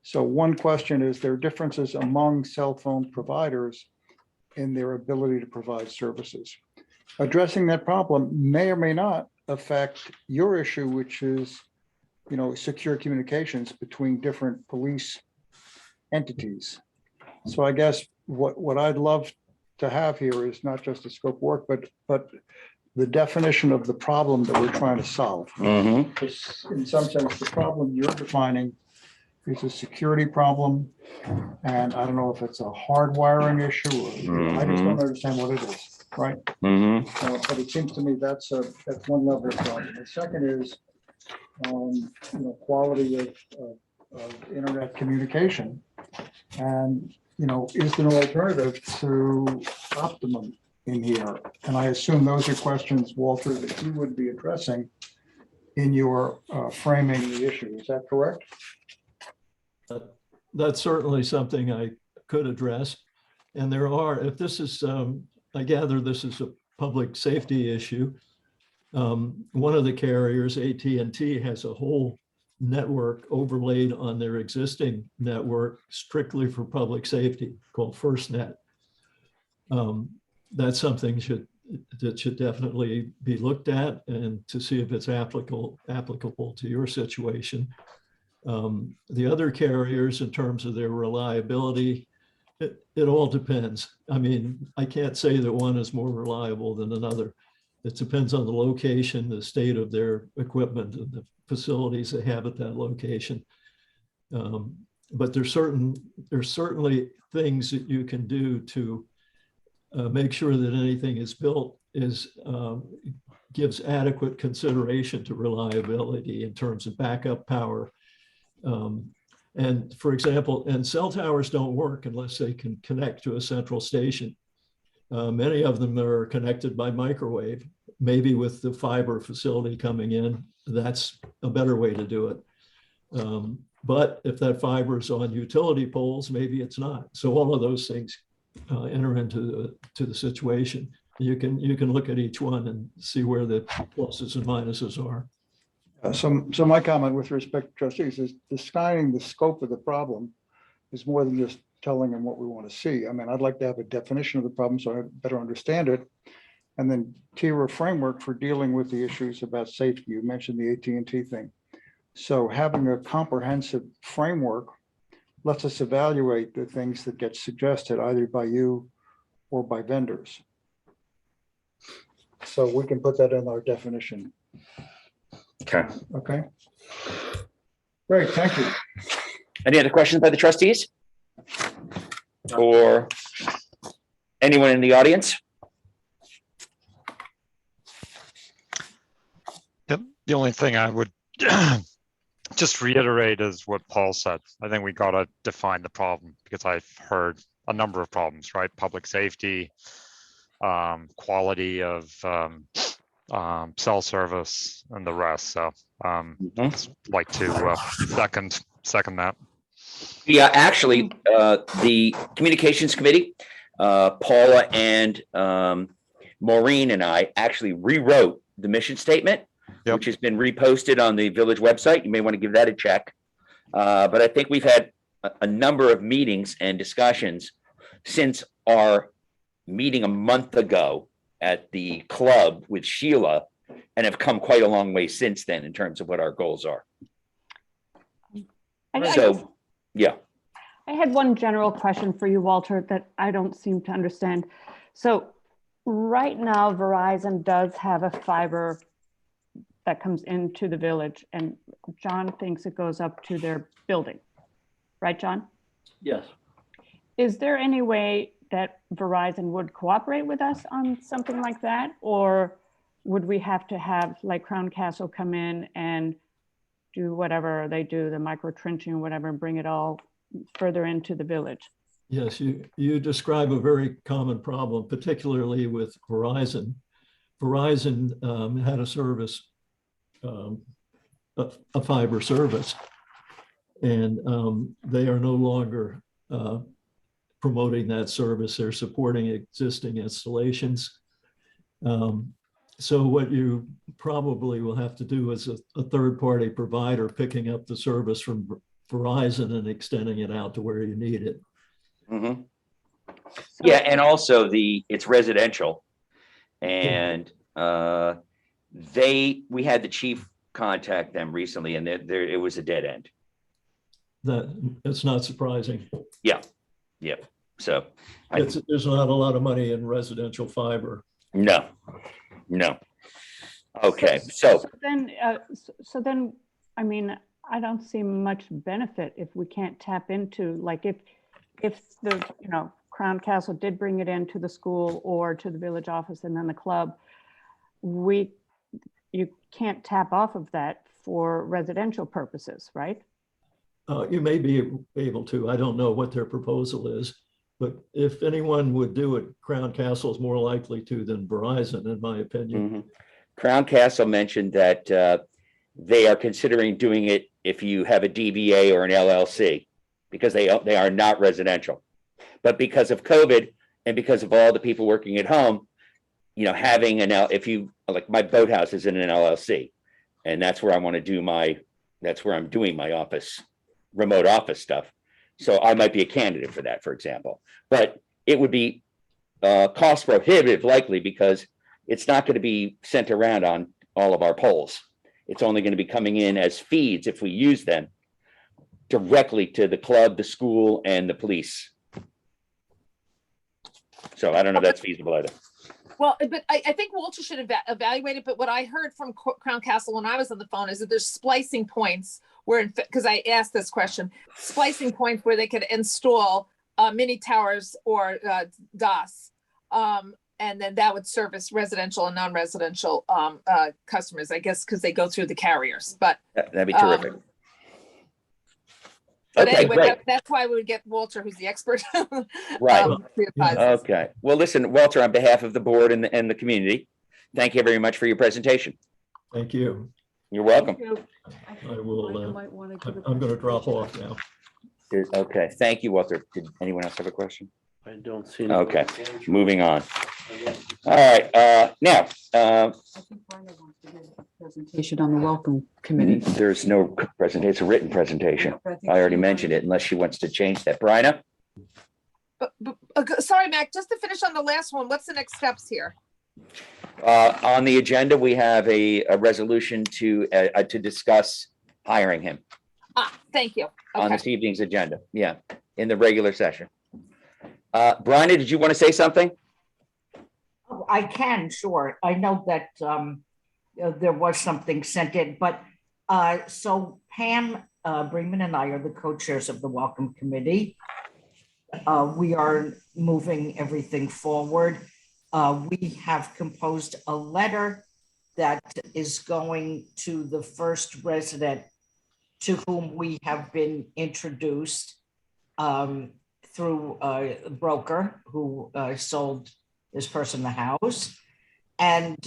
So one question is, there are differences among cell phone providers in their ability to provide services. Addressing that problem may or may not affect your issue, which is, secure communications between different police entities. So I guess what I'd love to have here is not just a scope of work, but the definition of the problem that we're trying to solve. Because in some sense, the problem you're defining is a security problem. And I don't know if it's a hardwiring issue or I just don't understand what it is, right? But it seems to me that's one level of problem. The second is quality of internet communication. And, is there an alternative to Optimum in here? And I assume those are questions, Walter, that you would be addressing in your framing the issue. Is that correct? That's certainly something I could address. And there are, if this is, I gather this is a public safety issue. One of the carriers, AT&T, has a whole network overlaid on their existing network strictly for public safety called FirstNet. That's something that should definitely be looked at and to see if it's applicable to your situation. The other carriers, in terms of their reliability, it all depends. I mean, I can't say that one is more reliable than another. It depends on the location, the state of their equipment, and the facilities they have at that location. But there's certainly things that you can do to make sure that anything is built gives adequate consideration to reliability in terms of backup power. And for example, and cell towers don't work unless they can connect to a central station. Many of them are connected by microwave, maybe with the fiber facility coming in. That's a better way to do it. But if that fiber is on utility poles, maybe it's not. So all of those things enter into the situation. You can look at each one and see where the pluses and minuses are. So my comment with respect to trustees is defining the scope of the problem is more than just telling them what we want to see. I mean, I'd like to have a definition of the problem so I better understand it. And then tier a framework for dealing with the issues about safety. You mentioned the AT&T thing. So having a comprehensive framework lets us evaluate the things that get suggested either by you or by vendors. So we can put that in our definition. Okay. Okay. Great, thank you. Any other questions by the trustees? Or anyone in the audience? The only thing I would just reiterate is what Paul said. I think we got to define the problem because I've heard a number of problems, right? Public safety, quality of cell service, and the rest. So I'd like to second that. Yeah, actually, the communications committee, Paula and Maureen and I actually rewrote the mission statement, which has been reposted on the village website. You may want to give that a check. But I think we've had a number of meetings and discussions since our meeting a month ago at the club with Sheila, and have come quite a long way since then in terms of what our goals are. So, yeah. I had one general question for you, Walter, that I don't seem to understand. So right now, Verizon does have a fiber that comes into the village, and John thinks it goes up to their building. Right, John? Yes. Is there any way that Verizon would cooperate with us on something like that? Or would we have to have like Crown Castle come in and do whatever they do, the micro trenching or whatever, and bring it all further into the village? Yes, you describe a very common problem, particularly with Verizon. Verizon had a service, a fiber service, and they are no longer promoting that service. They're supporting existing installations. So what you probably will have to do is a third-party provider picking up the service from Verizon and extending it out to where you need it. Mm-hmm. Yeah, and also it's residential, and we had the chief contact them recently, and it was a dead end. That's not surprising. Yeah. So there's not a lot of money in residential fiber. No. Okay, so then, I mean, I don't see much benefit if we can't tap into, like, if the Crown Castle did bring it into the school or to the village office and then the club, you can't tap off of that for residential purposes, right? You may be able to. I don't know what their proposal is, but if anyone would do it, Crown Castle is more likely to than Verizon, in my opinion. Mm-hmm. Crown Castle mentioned that they are considering doing it if you have a DBA or an LLC, because they are not residential. But because of COVID and because of all the people working at home, having like my boathouse is in an LLC, and that's where I want to do my That's where I'm doing my office, remote office stuff. So I might be a candidate for that, for example. But it would be cost prohibitive likely because it's not going to be sent around on all of our polls. It's only going to be coming in as feeds if we use them directly to the club, the school, and the police. So I don't know if that's feasible either. Well, but I think Walter should evaluate it, but what I heard from Crown Castle when I was on the phone is that there's splicing points where, because I asked this question, splicing points where they could install mini towers or DOS. And then that would service residential and non-residential customers, I guess, because they go through the carriers, but. That'd be terrific. But Okay, anyway, great. that's why we would get Walter, who's the expert. Right. to advise us. Okay. Well, listen, Walter, on behalf of the board and the community, thank you very much for your presentation. Thank you. You're welcome. I will, Might wanna give it- I'm going to drop off now. Okay, thank you, Walter. Did anyone else have a question? I don't see. any- Okay, moving on. All right, now, I think Brenda wants to give a presentation on the welcome committee. there's no presentation, it's a written presentation. I already mentioned it unless she wants to change that. Bryna? Sorry, Mac, just to finish on the last one, what's the next steps here? On the agenda, we have a resolution to discuss hiring him Thank you. on Okay. this evening's agenda. Yeah, in the regular session. Bryna, did you want to say something? Oh, I can, sure. I know that there was something sent in, but so Pam Bremen and I are the co-chairs of the Welcome Committee. We are moving everything forward. We have composed a letter that is going to the first resident to whom we have been introduced through a broker who sold this person the house. And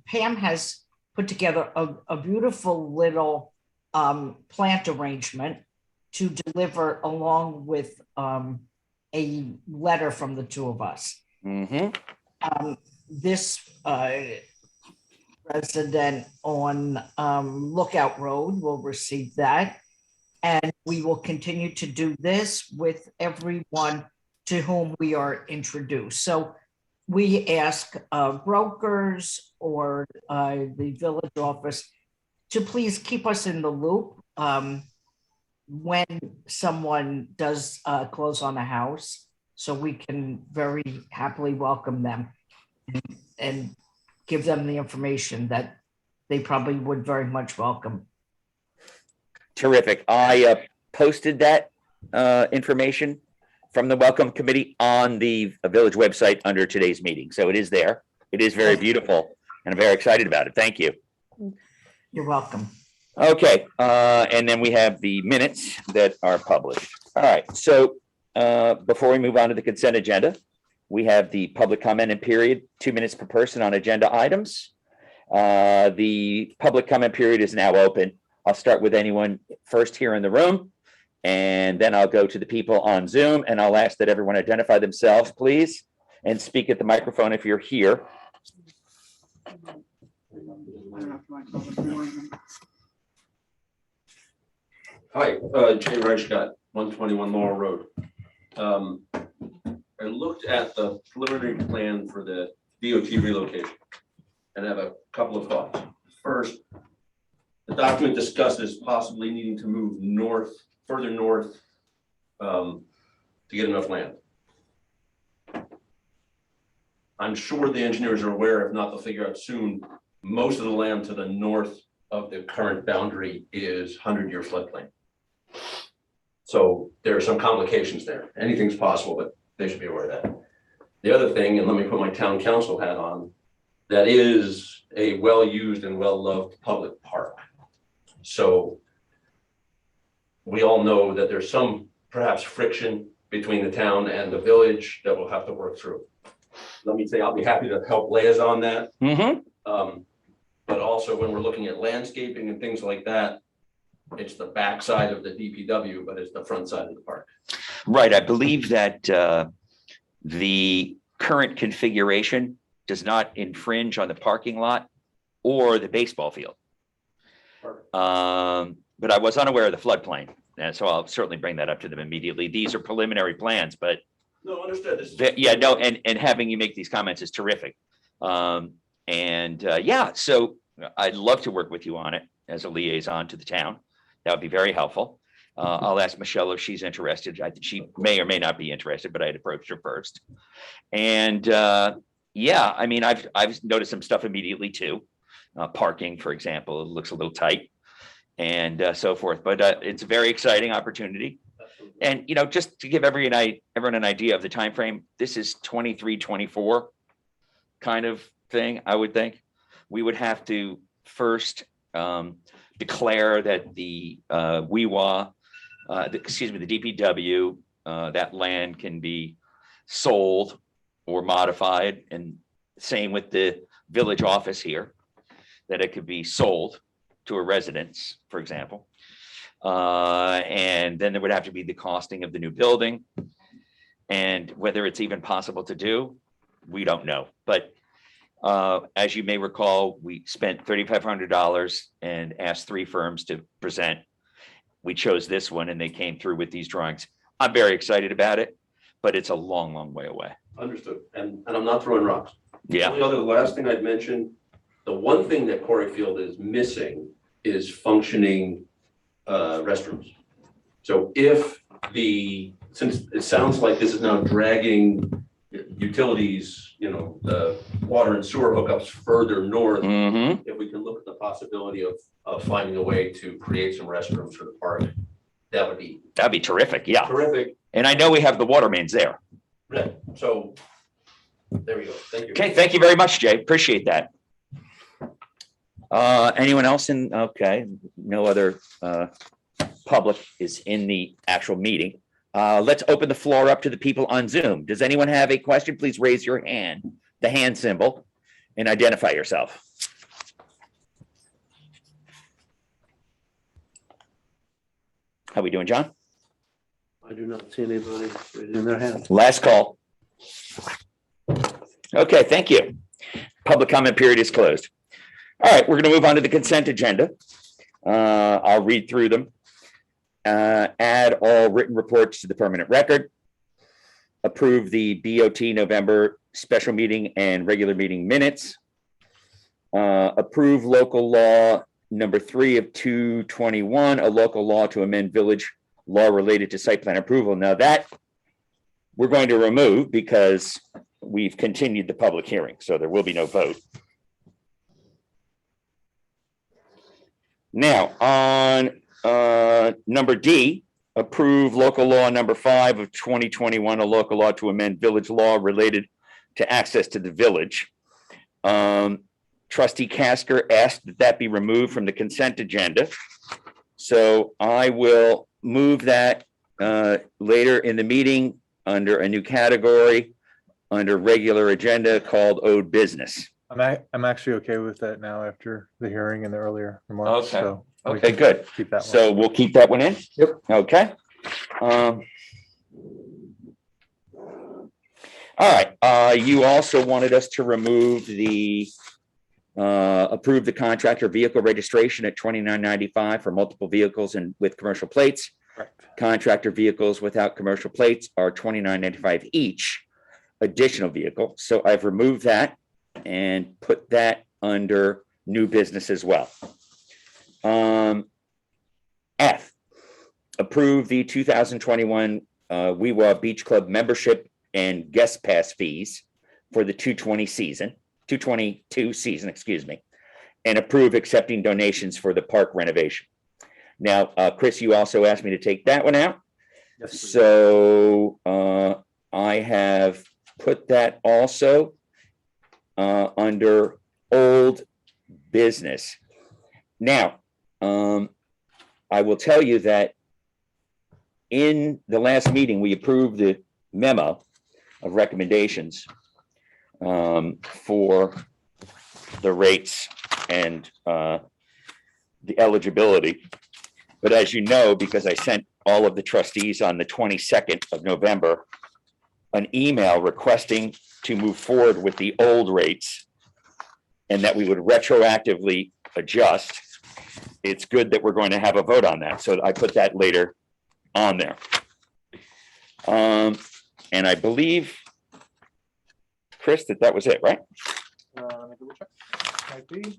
Pam has put together a beautiful little plant arrangement to deliver along with a letter from the two of us. Mm-hmm. This resident on Lookout Road will receive that. And we will continue to do this with everyone to whom we are introduced. So we ask brokers or the village office to please keep us in the loop when someone does close on a house, so we can very happily welcome them and give them the information that they probably would very much welcome. Terrific. I posted that information from the Welcome Committee on the village website under today's meeting. So it is there. It is very beautiful and I'm very excited about it. Thank you. You're welcome. Okay, and then we have the minutes that are published. All right, so before we move on to the consent agenda, we have the public comment period, 2 minutes per person on agenda items. The public comment period is now open. I'll start with anyone first here in the room, and then I'll go to the people on Zoom, and I'll ask that everyone identify themselves, please, and speak at the microphone if you're here. Hi, Jay Reichgott, 121 Laurel Road. I looked at the preliminary plan for the DOT relocation and have a couple of thoughts. First, the document discusses possibly needing to move north, further north, to get enough land. I'm sure the engineers are aware, if not, they'll figure out soon, most of the land to the north of the current boundary is 100-year floodplain. So there are some complications there. Anything's possible, but they should be aware of that. The other thing, and let me put my town council hat on, that is a well-used and well-loved public park. So we all know that there's some perhaps friction between the town and the village that we'll have to work through. Let me say, I'll be happy to help liaison that. But also when we're looking at landscaping and things like that, it's the backside of the DPW, but it's the front side of the park. Right, I believe that the current configuration does not infringe on the parking lot or the baseball field. but I was unaware of the floodplain. And so I'll certainly bring that up to them immediately. These are preliminary plans, but No, understood. This is. yeah, no, and having you make these comments is terrific. Yeah, so I'd love to work with you on it as a liaison to the town. That would be very helpful. I'll ask Michelle if she's interested. I think she may or may not be interested, but I had approached her first. And yeah, I mean, I've noticed some stuff immediately too. Parking, for example, it looks a little tight and so forth, but it's a very exciting opportunity. And, you know, just to give everyone an idea of the time frame, this is 23, 24 kind of thing, I would think. We would have to first declare that the WEWA, the DPW, that land can be sold or modified, and same with the village office here, that it could be sold to a residence, for example. And then there would have to be the costing of the new building. And whether it's even possible to do, we don't know. But as you may recall, we spent $3,500 and asked 3 firms to present. We chose this one and they came through with these drawings. I'm very excited about it, but it's a long, long way away. Understood. And I'm not throwing rocks. Yeah. The last thing I'd mention, the one thing that Corey Field is missing is functioning restrooms. So since it sounds like this is now dragging utilities, you know, the water and sewer hookups further north, if we can look at the possibility of finding a way to create some restrooms for the park, that'd be terrific. Yeah. Terrific. And I know we have the water mains there. Yeah. So there we go. Thank you. Okay, thank you very much, Jay. Appreciate that. Anyone else okay, no other public is in the actual meeting. Let's open the floor up to the people on Zoom. Does anyone have a question? Please raise your hand, the hand symbol, and identify yourself. How we doing, John? I do not see anybody raising their hand. Last call. Okay, thank you. Public comment period is closed. All right, we're going to move on to the consent agenda. I'll read through them. Add all written reports to the permanent record. Approve the BOT November special meeting and regular meeting minutes. Approve local law number 3 of 221, a local law to amend village law related to site plan approval. Now that we're going to remove because we've continued the public hearing, so there will be no vote. Now, on number D, approve local law number 5 of 2021, a local law to amend village law related to access to the village. Trustee Casker asked that that be removed from the consent agenda. So I will move that later in the meeting under a new category, under regular agenda called owed business. I'm actually okay with that now after the hearing and the earlier remarks. Okay. So we Okay, can good. Keep that one. So we'll keep that one in? Yep. Okay. All right, you also wanted us to remove the approve the contractor vehicle registration at $29.95 for multiple vehicles and with commercial plates. Correct. Contractor vehicles without commercial plates are $29.95 each additional vehicle. So I've removed that and put that under new business as well. F, approve the 2021 WeWa Beach Club membership and guest pass fees for the 2022 season, excuse me, and approve accepting donations for the park renovation. Now, Chris, you also asked me to take that one out. Yes, please. So I have put that also under old business. Now, I will tell you that in the last meeting, we approved the memo of recommendations for the rates and the eligibility. But as you know, because I sent all of the trustees on the 22nd of November, an email requesting to move forward with the old rates and that we would retroactively adjust. it's good that we're going to have a vote on that. So I put that later on there. And I believe, Chris, that was it, right? Let me double check. Might be.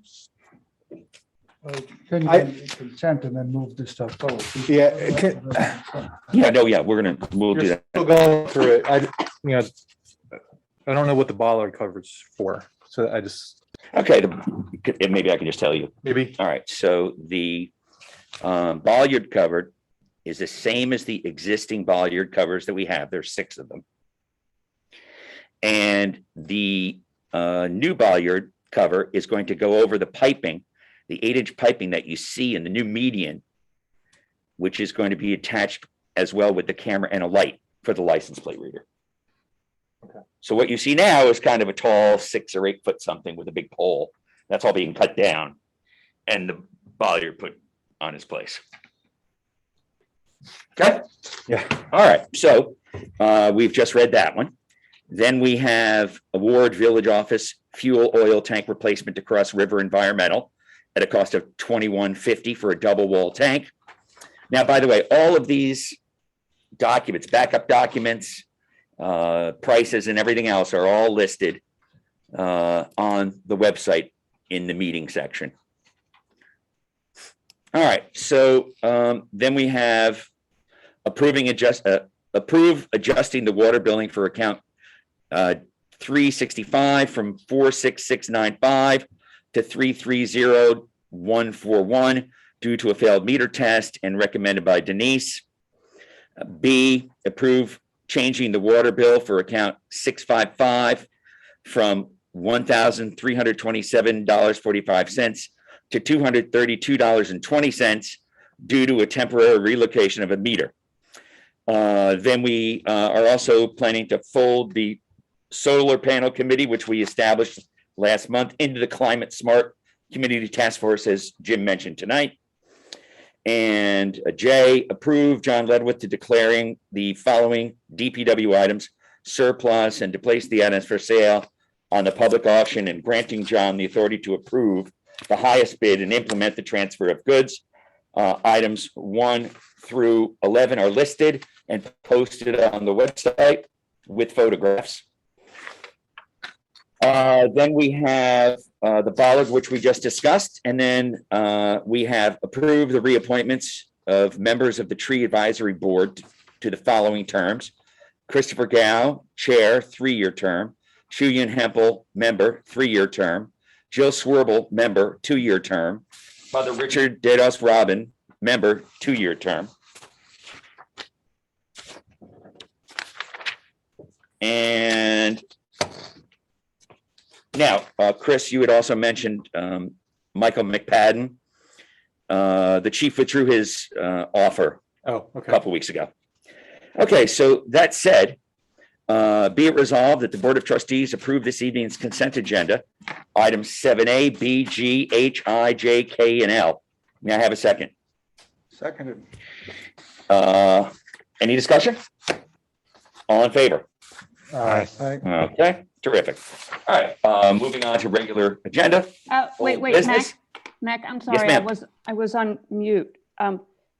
Then you I- can consent and then move this stuff forward. Yeah, it can- Yeah, no, yeah, we'll do You're that. still going through it. I don't know what the bollard coverage for, so I just, Okay, maybe I can just tell you. maybe. All right, so the bollard covered is the same as the existing bollard covers that we have. There's 6 of them. And the new bollard cover is going to go over the piping, the 8-inch piping that you see in the new median, which is going to be attached as well with the camera and a light for the license plate reader. Okay. So what you see now is kind of a tall 6 or 8 foot something with a big pole. That's all being cut down and the bollard put on its place. Okay. Yeah. All right. So we've just read that one. Then we have award village office fuel oil tank replacement to Cross River Environmental at a cost of $21.50 for a double wall tank. Now, by the way, all of these documents, backup documents, prices and everything else are all listed on the website in the meeting section. All right, so then we have approve adjusting the water billing for account 365 from 46695 to 330141 due to a failed meter test and recommended by Denise. B, approve changing the water bill for account 655 from $1,327.45 to $232.20 due to a temporary relocation of a meter. Then we are also planning to fold the solar panel committee, which we established last month, into the Climate Smart Community Task Force, as Jim mentioned tonight. And J, approve John Ledwith to declaring the following DPW items surplus and to place the items for sale on the public auction and granting John the authority to approve the highest bid and implement the transfer of goods. Items 1 through 11 are listed and posted on the website with photographs. Then we have the bollard, which we just discussed, and then we have approved the reappointments of members of the Tree Advisory Board to the following terms. Christopher Gow, Chair, 3-year term. Shuyan Hempel, Member, 3-year term. Jill Swerble, Member, 2-year term. Father Richard Dedos Robin, Member, 2-year term. And now, Chris, you had also mentioned Michael McPadden. The chief withdrew his offer Oh, a okay. couple weeks ago. Okay, so that said, be it resolved that the Board of Trustees approve this evening's consent agenda, items 7A, B, G, H, I, J, K, and L. May I have a second? Seconded. Any discussion? All in favor? Aye. Aye. Okay, terrific. All right, moving on to regular agenda. Wait, Old business? Mac, I'm sorry, I ma'am. was on mute.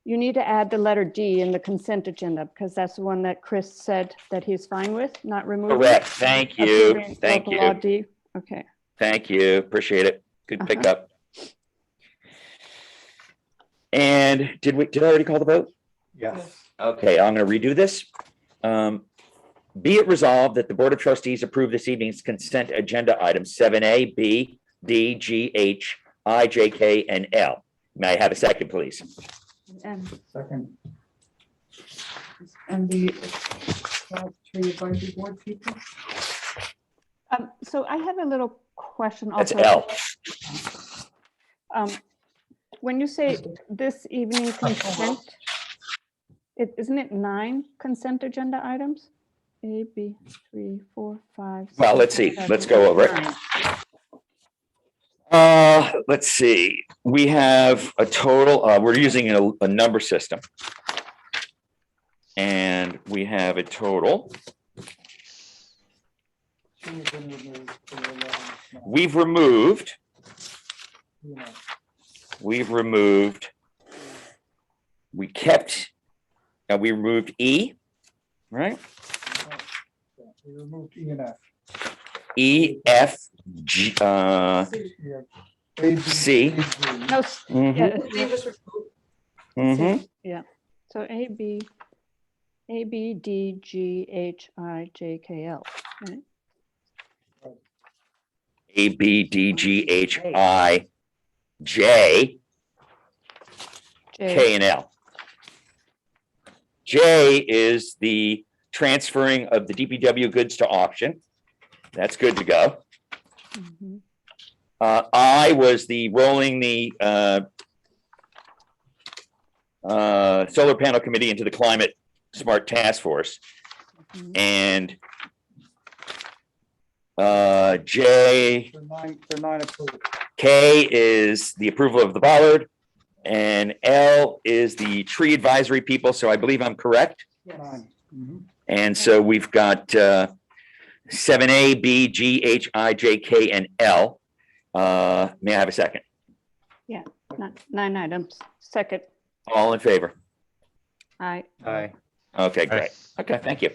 You need to add the letter D in the consent agenda because that's the one that Chris said that he's fine with, not removing. Correct, thank you, Approving thank local law you, D. Okay. thank you, appreciate it. Good pickup. And did I already call the vote? Yes. Okay, I'm gonna redo this. Be it resolved that the Board of Trustees approve this evening's consent agenda items 7A, B, D, G, H, I, J, K, and L. May I have a second, please? And Second. And the Tree Advisory Board people? so I have a little question That's also. L. When you say this evening consent, isn't it 9 consent agenda items? A, B, 3, 4, 5. Well, 6, let's see. 7, Let's go over it. 9. Let's see. We have a total, we're using a number system. And we have a total. We've removed we've removed, we removed E, right? We removed E and F. E, F, G, Yeah. A, B, C. D, G. No, Mhm, yeah, D was removed. mhm. yeah. So A, B, D, G, H, I, J, K, L. Right? A, B, D, G, H, I, J, J. K, and L. J is the transferring of the DPW goods to auction. That's good to go. Mhm. I was the rolling the solar panel committee into the climate smart task force. Mhm. And J, They're nine approved. K is the approval of the bollard, and L is the tree advisory people, so I believe I'm correct. Nine. Mhm. And so we've got 7A, B, G, H, I, J, K, and L. May I have a second? Nine items. Second, All in favor? I, Aye. Okay, great. Okay, thank you.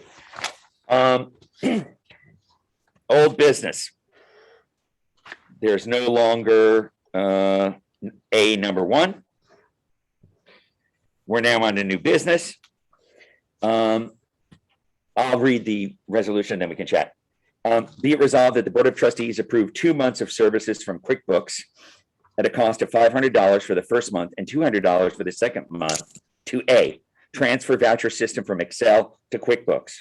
Old business. There's no longer A number one. We're now on to new business. I'll read the resolution, then we can chat. Be it resolved that the Board of Trustees approve 2 months of services from QuickBooks at a cost of $500 for the first month and $200 for the second month to A, transfer voucher system from Excel to QuickBooks.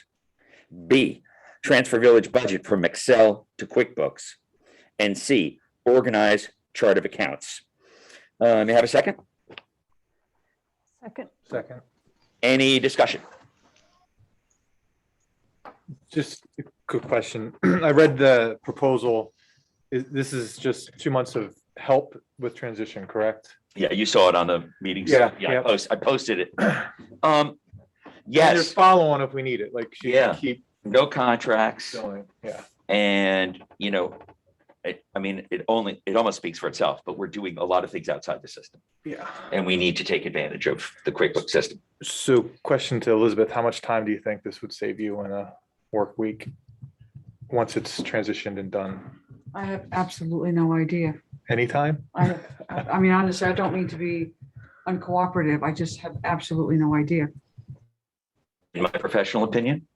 B, transfer village budget from Excel to QuickBooks. And C, organize chart of accounts. May I have a second? second. Second. Any discussion? Just a quick question. I read the proposal. This is just 2 months of help with transition, correct? Yeah, you saw it on the meetings. Yeah, Yeah, yeah. I posted it. And Yes, there's follow on if we need it, like she Yeah. can keep no contracts. going. Yeah. And, you know, I mean, it almost speaks for itself, but we're doing a lot of things outside the system. Yeah. And we need to take advantage of the QuickBooks system. So question to Elizabeth, how much time do you think this would save you in a work week? Once it's transitioned and done? I have absolutely no idea. Anytime? I mean, honestly, I don't mean to be uncooperative. I just have absolutely no idea. In my professional opinion,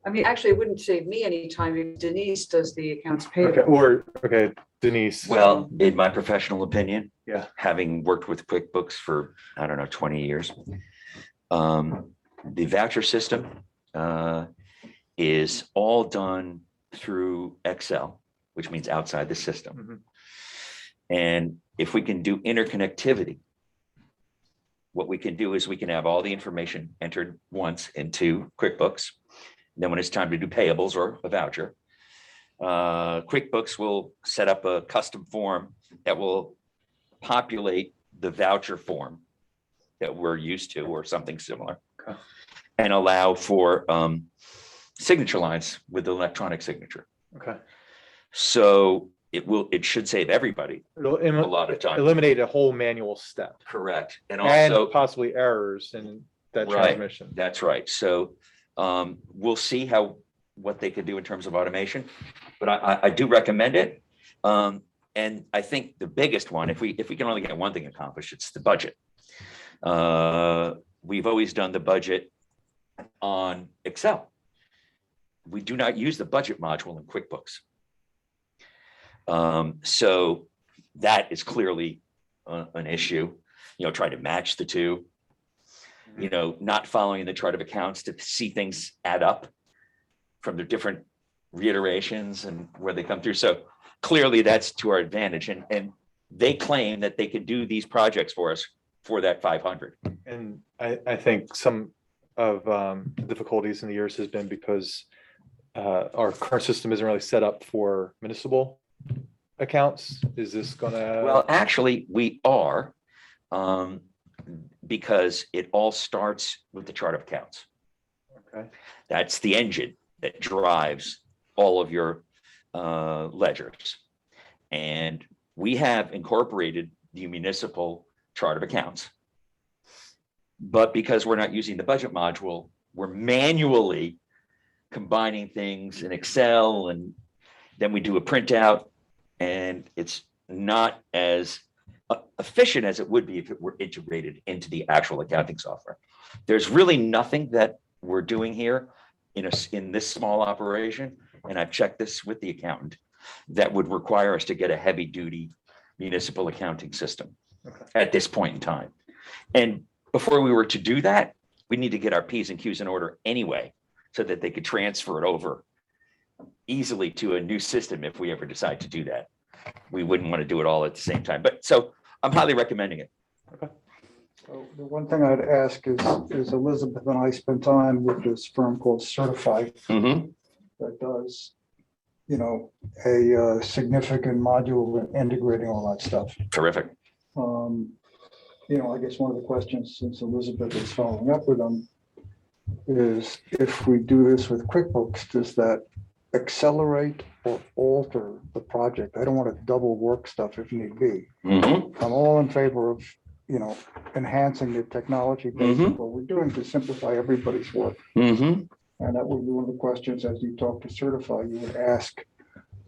I mean, actually, it wouldn't save me any time if Denise does the accounts Okay, payable. okay, Denise. well, in my professional opinion, Yeah. having worked with QuickBooks for, I don't know, 20 years, the voucher system is all done through Excel, which means outside the system. Mhm. And if we can do interconnectivity, what we can do is we can have all the information entered once into QuickBooks. Then when it's time to do payables or a voucher, QuickBooks will set up a custom form that will populate the voucher form that we're used to or something similar. Okay. And allow for signature lines with electronic signature. Okay. So it should save everybody It'll a lot of time. eliminate a whole manual step Correct. And and also, possibly errors in that Right. transmission. that's right. So we'll see what they could do in terms of automation, but I do recommend it. And I think the biggest one, if we can only get one thing accomplished, it's the budget. We've always done the budget on Excel. We do not use the budget module in QuickBooks. So that is clearly an issue, trying to match the two, not following the chart of accounts to see things add up from the different reiterations and where they come through. So clearly that's to our advantage. And they claim that they can do these projects for us for that 500. And I think some of the difficulties in the years has been because our current system isn't really set up for municipal accounts. Is this gonna? Well, actually, we are, because it all starts with the chart of accounts. Okay. That's the engine that drives all of your ledgers. And we have incorporated the municipal chart of accounts. But because we're not using the budget module, we're manually combining things in Excel, and then we do a printout, and it's not as efficient as it would be if it were integrated into the actual accounting software. There's really nothing that we're doing here in this small operation, and I've checked this with the accountant, that would require us to get a heavy duty municipal accounting system at this point in time. And before we were to do that, we need to get our P's and Q's in order anyway, so that they could transfer it over easily to a new system if we ever decide to do that. We wouldn't want to do it all at the same time. But so I'm highly recommending it. So the one thing I'd ask is Elizabeth and I spent time with this firm called Certify that does, you know, a significant module in integrating all that stuff. Terrific. You know, I guess one of the questions, since Elizabeth is following up with them, is if we do this with QuickBooks, does that accelerate or alter the project? I don't want to double work stuff if need be. I'm all in favor of, you know, enhancing the technology base of what we're doing to simplify everybody's work. And that would be one of the questions as you talk to Certify, you would ask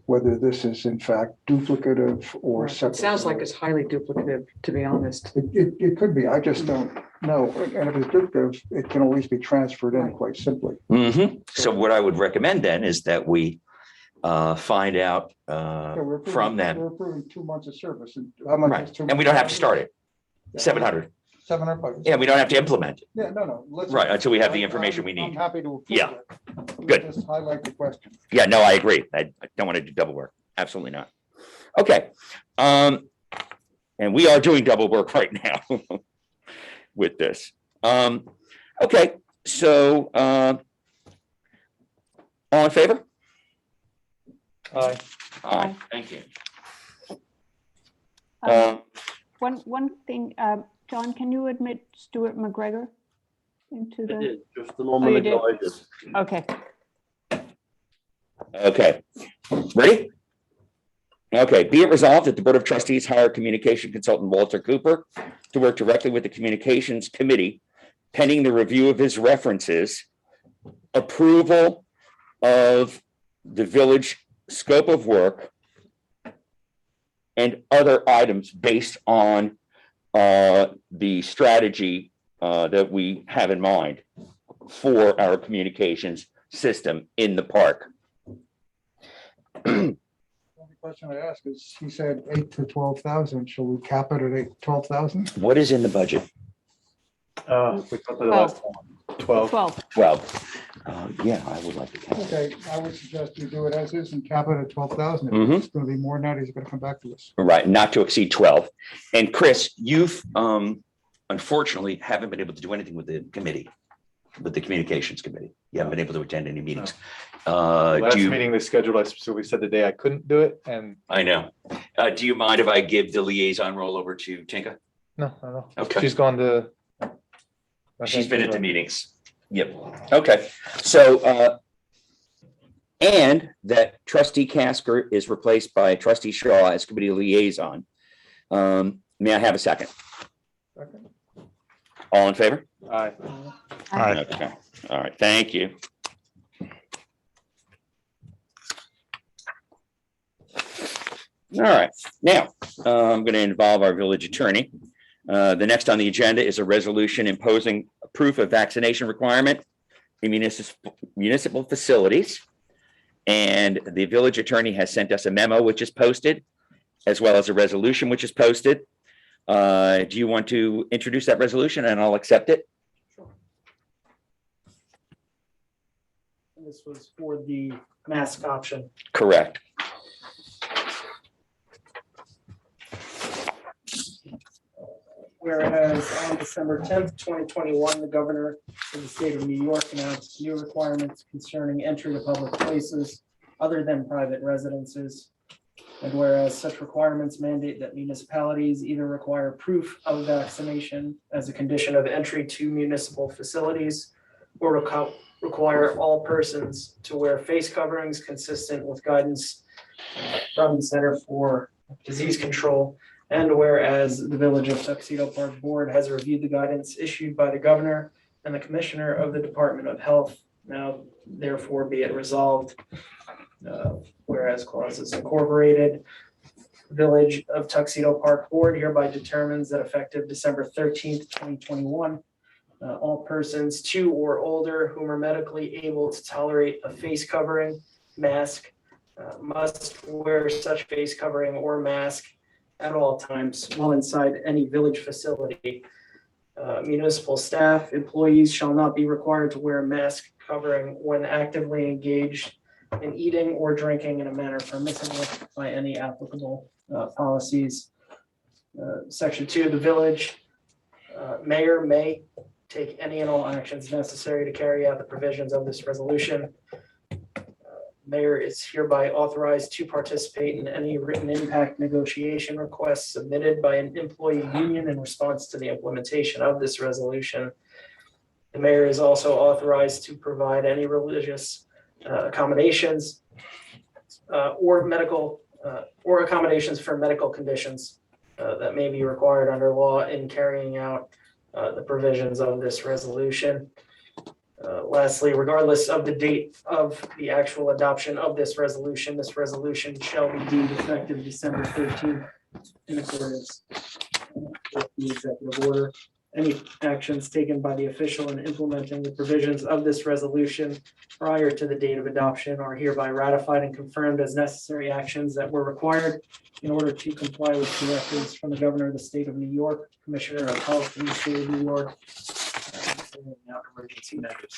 whether this is in fact duplicative or separate. It sounds like it's highly duplicative, to be honest. It could be, I just don't know. And if it's duplicative, it can always be transferred in quite simply. So what I would recommend then is that we find out from them. We're approving 2 months of service. And how much Right. is 2 And we don't have to start it. 700. $700. Yeah, we don't have to implement it. Yeah, no. Right, until we have the information we need. I'm happy to approve Yeah. it. Good. Just highlight the question. Yeah, no, I agree. I don't want to do double work. Absolutely not. Okay. And we are doing double work right now with this. Okay, so all in favor? Aye. Aye, thank you. One thing, John, can you admit Stuart McGregor into I the? did, just a moment you ago, I did. Okay, Okay, ready? Okay, be it resolved that the Board of Trustees hire communication consultant Walter Cooper to work directly with the Communications Committee, pending the review of his references, approval of the village scope of work, and other items based on the strategy that we have in mind for our communications system in the park. The only question I ask is, he said 8 to 12,000. Shall we cap it at 12,000? What is in the budget? We put the last one. 12. 12. Yeah, I would like to cap it. Okay, I would suggest you do it as is and cap it at 12,000. If Mhm. it's going to be more than that, he's going to come back to us. Right, not to exceed 12. And Chris, you've unfortunately haven't been able to do anything with the committee, with the communications committee. You haven't been able to attend any meetings. Last Do you, meeting they scheduled, I specifically said the day I couldn't do it, and I know. Do you mind if I give the liaison role over to Tinka? no. Okay. She's gone to. She's been at the meetings. Yep. Okay. So, and that trustee Casker is replaced by trustee Shaw as committee liaison. May I have a second? All in favor? Aye. Okay. All right. Thank you. All right. Now, I'm going to involve our village attorney. The next on the agenda is a resolution imposing a proof of vaccination requirement in municipal facilities. And the village attorney has sent us a memo, which is posted, as well as a resolution, which is posted. Do you want to introduce that resolution and I'll accept it? And this was for the mask option. Correct. Whereas on December 10th, 2021, the governor of the state of New York announced new requirements concerning entry to public places other than private residences. And whereas such requirements mandate that municipalities either require proof of vaccination as a condition of entry to municipal facilities or require all persons to wear face coverings consistent with guidance from the Center for Disease Control. And whereas the Village of Tuxedo Park Board has reviewed the guidance issued by the governor and the commissioner of the Department of Health, now therefore be it resolved. Whereas clauses incorporated, Village of Tuxedo Park Board hereby determines that effective December 13th, 2021, all persons 2 or older whom are medically able to tolerate a face covering, mask, must wear such face covering or mask at all times while inside any village facility. Municipal staff, employees shall not be required to wear a mask covering when actively engaged in eating or drinking in a manner permissible by any applicable policies. Section 2, the village mayor may take any and all actions necessary to carry out the provisions of this resolution. Mayor is hereby authorized to participate in any written impact negotiation requests submitted by an employee union in response to the implementation of this resolution. The mayor is also authorized to provide any religious accommodations or medical or accommodations for medical conditions that may be required under law in carrying out the provisions of this resolution. Lastly, regardless of the date of the actual adoption of this resolution shall be deemed effective December 13th in accordance with the executive order. Any actions taken by the official in implementing the provisions of this resolution prior to the date of adoption are hereby ratified and confirmed as necessary actions that were required in order to comply with directives from the governor of the state of New York, Commissioner of Health in the state of New York. Emergency measures.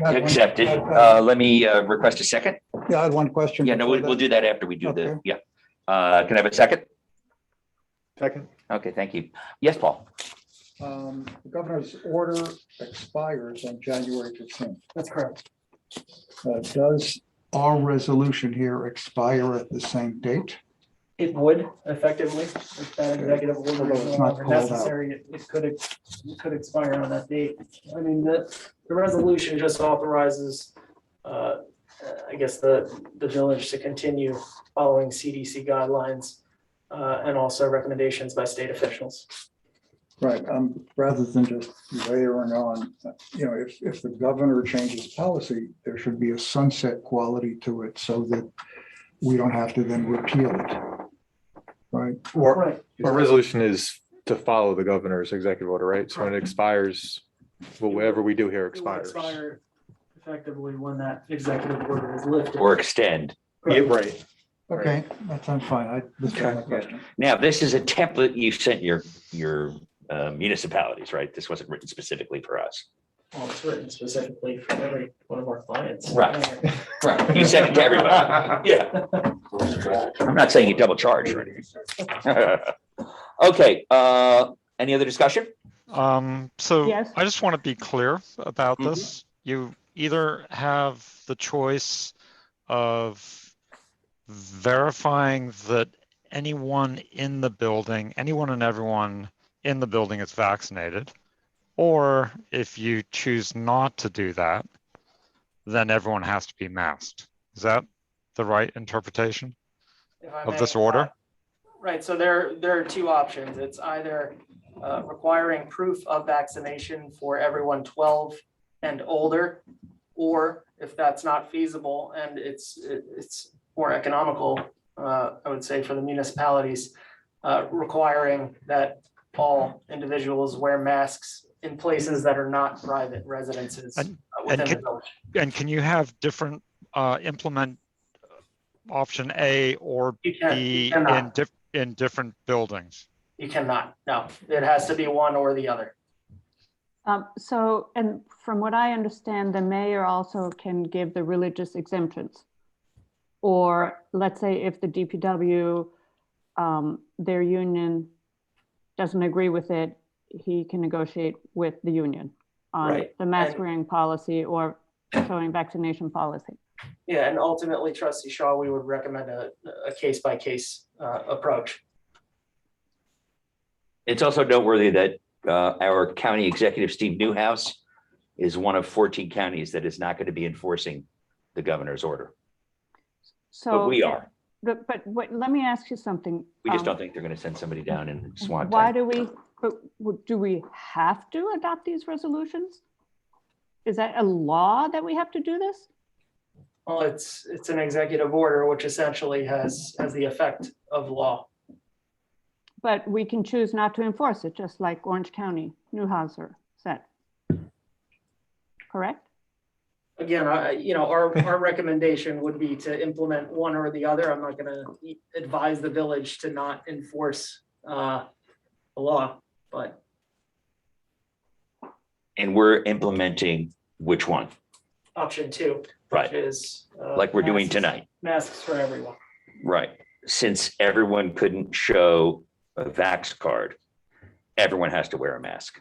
Accepted. Let me request a second. Yeah, I had one question. Yeah, no, before we'll that. do that after we do the, Okay. yeah. Can I have a second? Second. Okay, thank you. Yes, Paul. The governor's order expires on January 15th. That's correct. Does our resolution here expire at the same date? It would effectively, if that executive order Although is it's no not longer called out. necessary, it could expire on that date. I mean, the resolution just authorizes, I guess, the village to continue following CDC guidelines and also recommendations by state officials. Right, rather than just layering on, if the governor changes policy, there should be a sunset quality to it so that we don't have to then repeal it. Right? Our resolution is to follow the governor's executive order, right? So when it expires, well, whatever we do here It will expires. expire effectively when that executive order is lifted. Or extend. Yeah, right. Okay, that sounds fine. This is my question. Now, this is a template you sent your municipalities, right? This wasn't written specifically for us. Well, it's written specifically for every one of our clients. Right. Right. You sent it to everybody. Yeah. I'm not saying you double charge or anything. Okay, any other discussion? So Yes. I just want to be clear about this. You either have the choice of verifying that anyone in the building, anyone and everyone in the building is vaccinated, or if you choose not to do that, then everyone has to be masked. Is that the right interpretation If I of may, this order? Right, so there are two options. It's either requiring proof of vaccination for everyone 12 and older, or if that's not feasible and it's more economical, I would say for the municipalities, requiring that all individuals wear masks in places that are not private residences within the village. And can you have different implement option A or You B cannot. in different buildings? You cannot, no, it has to be one or the other. So, and from what I understand, the mayor also can give the religious exemptions. Or let's say if the DPW, their union doesn't agree with it, he can negotiate with the union on Right. the mask And- wearing policy or showing vaccination policy. Yeah, and ultimately, Trustee Shaw, we would recommend a case-by-case approach. It's also noteworthy that our county executive, Steve Newhouse, is one of 14 counties that is not going to be enforcing the governor's order. But So we are. But let me ask you something. We just don't think they're going to send somebody down in SWAT Why tank. do we have to adopt these resolutions? Is that a law that we have to do this? Well, it's an executive order, which essentially has the effect of law. But we can choose not to enforce it, just like Orange County, Newhouser said. Correct? Again, our recommendation would be to implement one or the other. I'm not gonna advise the village to not enforce the law, but And we're implementing which one? option two, Right, which is. like we're doing masks- tonight. Masks for everyone. Right. Since everyone couldn't show a Vax card, everyone has to wear a mask.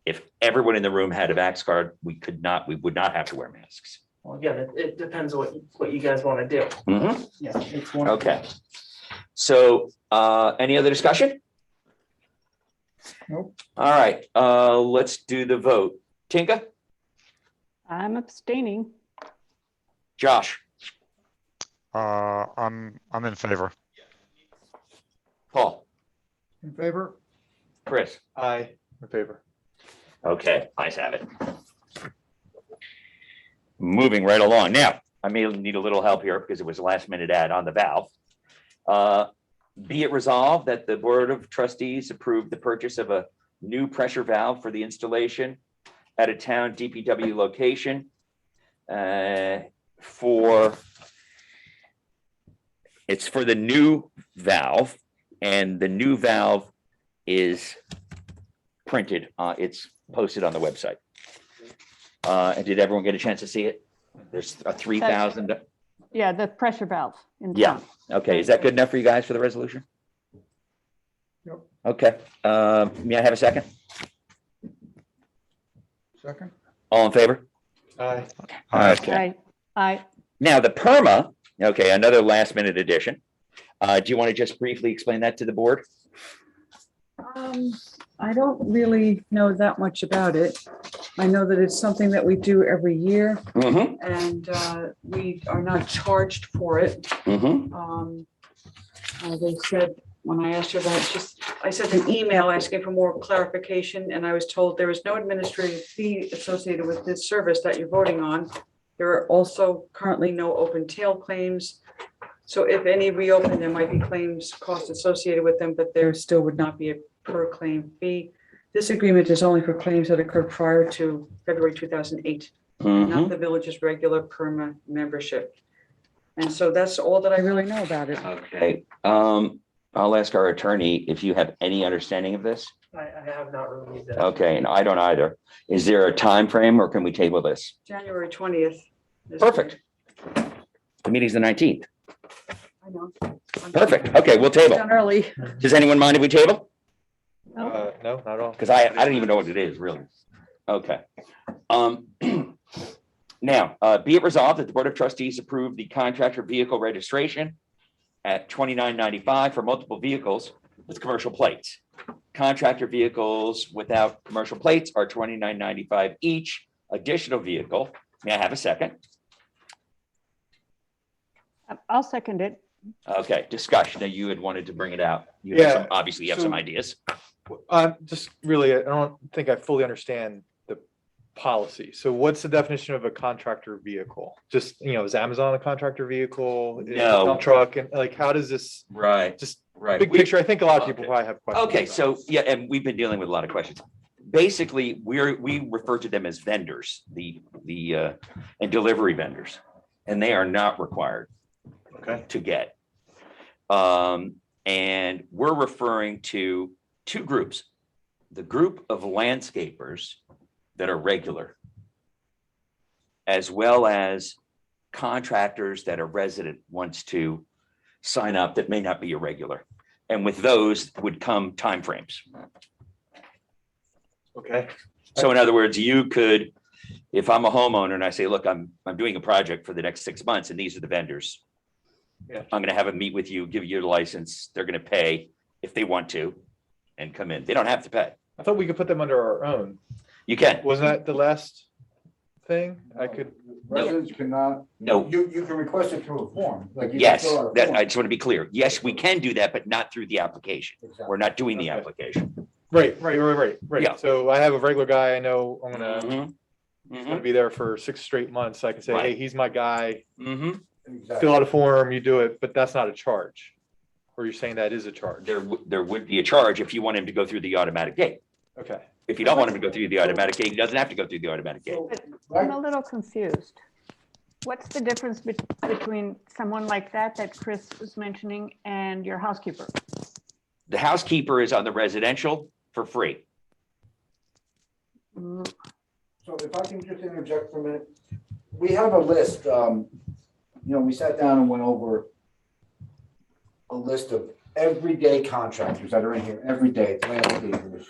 If everyone in the room had a Vax card, we would not have to wear masks. Well, again, it depends what you guys want to do. Mhm. Yeah, it's one. Okay. So, any other discussion? Nope. All right, let's do the vote. Tinka, I'm abstaining. Josh, I'm in favor. Paul, In favor? Chris. Aye, in favor. Okay, ayes have it. Moving right along. Now, I may need a little help here because it was a last minute ad on the valve. Be it resolved that the Board of Trustees approve the purchase of a new pressure valve for the installation at a town DPW location it's for the new valve, and the new valve is printed, it's posted on the website. And did everyone get a chance to see it? There's a 3,000. Yeah, the pressure valve in Yeah, town. okay, is that good enough for you guys for the resolution? Yep. Okay, may I have a second? Second? All in favor? Aye. Okay, I now the PERMA, okay, another last minute addition. Do you want to just briefly explain that to the board? I don't really know that much about it. I know that it's something that we do every year Mm-hmm, and we are not charged for it. mm-hmm, They said, when I asked her that, I sent an email asking for more clarification and I was told there is no administrative fee associated with this service that you're voting on. There are also currently no open tail claims. So if any reopen, there might be claims costs associated with them, but there still would not be a per claim fee. This agreement is only for claims that occurred prior to February 2008, mm-hmm. not the village's regular PERMA membership. And so that's all that I really know about it. Okay, I'll ask our attorney if you have any understanding of this. I have not reviewed that. Okay, and I don't either. Is there a time frame, or can we table this? January 20th. Perfect. The meeting's the 19th. I know. Perfect. Okay, we'll table. Done early. Does anyone mind if we table? No, not at all. Because I don't even know what it is, really. Okay. Now, be it resolved that the Board of Trustees approve the contractor vehicle registration at $29.95 for multiple vehicles with commercial plates. Contractor vehicles without commercial plates are $29.95 each. Additional vehicle, may I have a second? I'll second it. Okay, discussion. Now, you had wanted to bring it out. You have some, obviously you have some so- ideas. Just really, I don't think I fully understand the policy. So what's the definition of a contractor vehicle? Just, is Amazon a contractor vehicle? Is it a No. dump truck? And like, how does this, Right, just right. big We- picture? I think a lot of people Okay. probably have questions. Okay, about so, it. yeah, and we've been dealing with a lot of questions. Basically, we refer to them as vendors, and delivery vendors, and they are not required to get. And we're referring to two groups. The group of landscapers that are regular, as well as contractors that a resident wants to sign up that may not be a regular. And with those would come timeframes. Okay. So in other words, you could, if I'm a homeowner and I say, look, I'm doing a project for the next 6 months and these are the vendors. Yeah. I'm gonna have them meet with you, give you the license. They're gonna pay if they want to and come in. They don't have to pay. I thought we could put them under our own. You can. Wasn't that the last thing? I could, Residents cannot, No, you can request it through a form. like you can yes, fill out a that, form. I just want to be clear. Yes, we can do that, but not through the application. Exactly. We're not doing the Okay. application. right. Yeah. So I have a regular guy I know, I'm gonna, Mhm. he's gonna be there for 6 straight months. I can say, hey, Right. he's my guy. Mhm. Exactly. Fill out a form, you do it, but that's not a charge. Or you're saying that is a charge? There would be a charge if you want him to go through the automatic gate. Okay. If you don't want him to go through the automatic gate, he doesn't have to go through the automatic gate. But I'm a little confused. What's the difference between someone like that Chris was mentioning and your housekeeper? The housekeeper is on the residential for free. Mm, So if I can just interject for a minute, we have a list, we sat down and went over a list of everyday contractors that are in here every day, landscapers,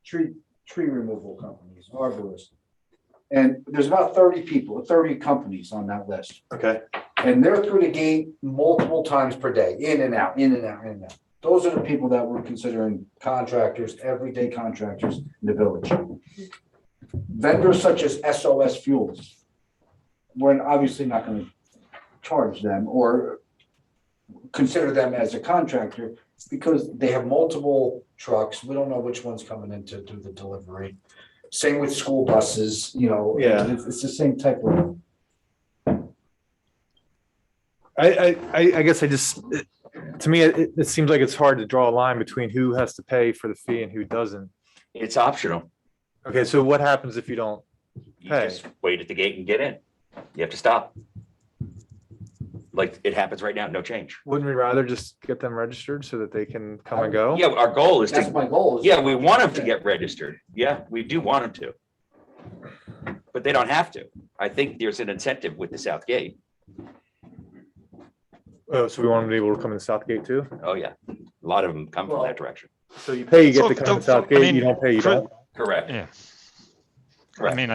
tree removal companies, arborists. And there's about 30 people, 30 companies on that list. Okay. And they're through the gate multiple times per day, in and out, in and out, in and out. Those are the people that we're considering contractors, everyday contractors in the village. Vendors such as SOS Fuels, we're obviously not going to charge them or consider them as a contractor because they have multiple trucks. We don't know which one's coming in to do the delivery. Same with school buses, Yeah. it's the same type of. I guess to me, it seems like it's hard to draw a line between who has to pay for the fee and who doesn't. It's optional. Okay, so what happens if you don't? You Hey. just wait at the gate and get in. You have to stop. Like it happens right now, no change. Wouldn't we rather just get them registered so that they can come and go? Yeah, our goal is That's to, my goal. yeah, we want them to get registered. Yeah, we do want them to. But they don't have to. I think there's an incentive with the South Gate. Oh, so we want them to be able to come in the South Gate too? Oh, yeah. A lot of them come from that direction. So you pay, you get So to come in the the- South I Gate, mean, you don't pay, you don't? Correct. Yeah. Correct. I mean,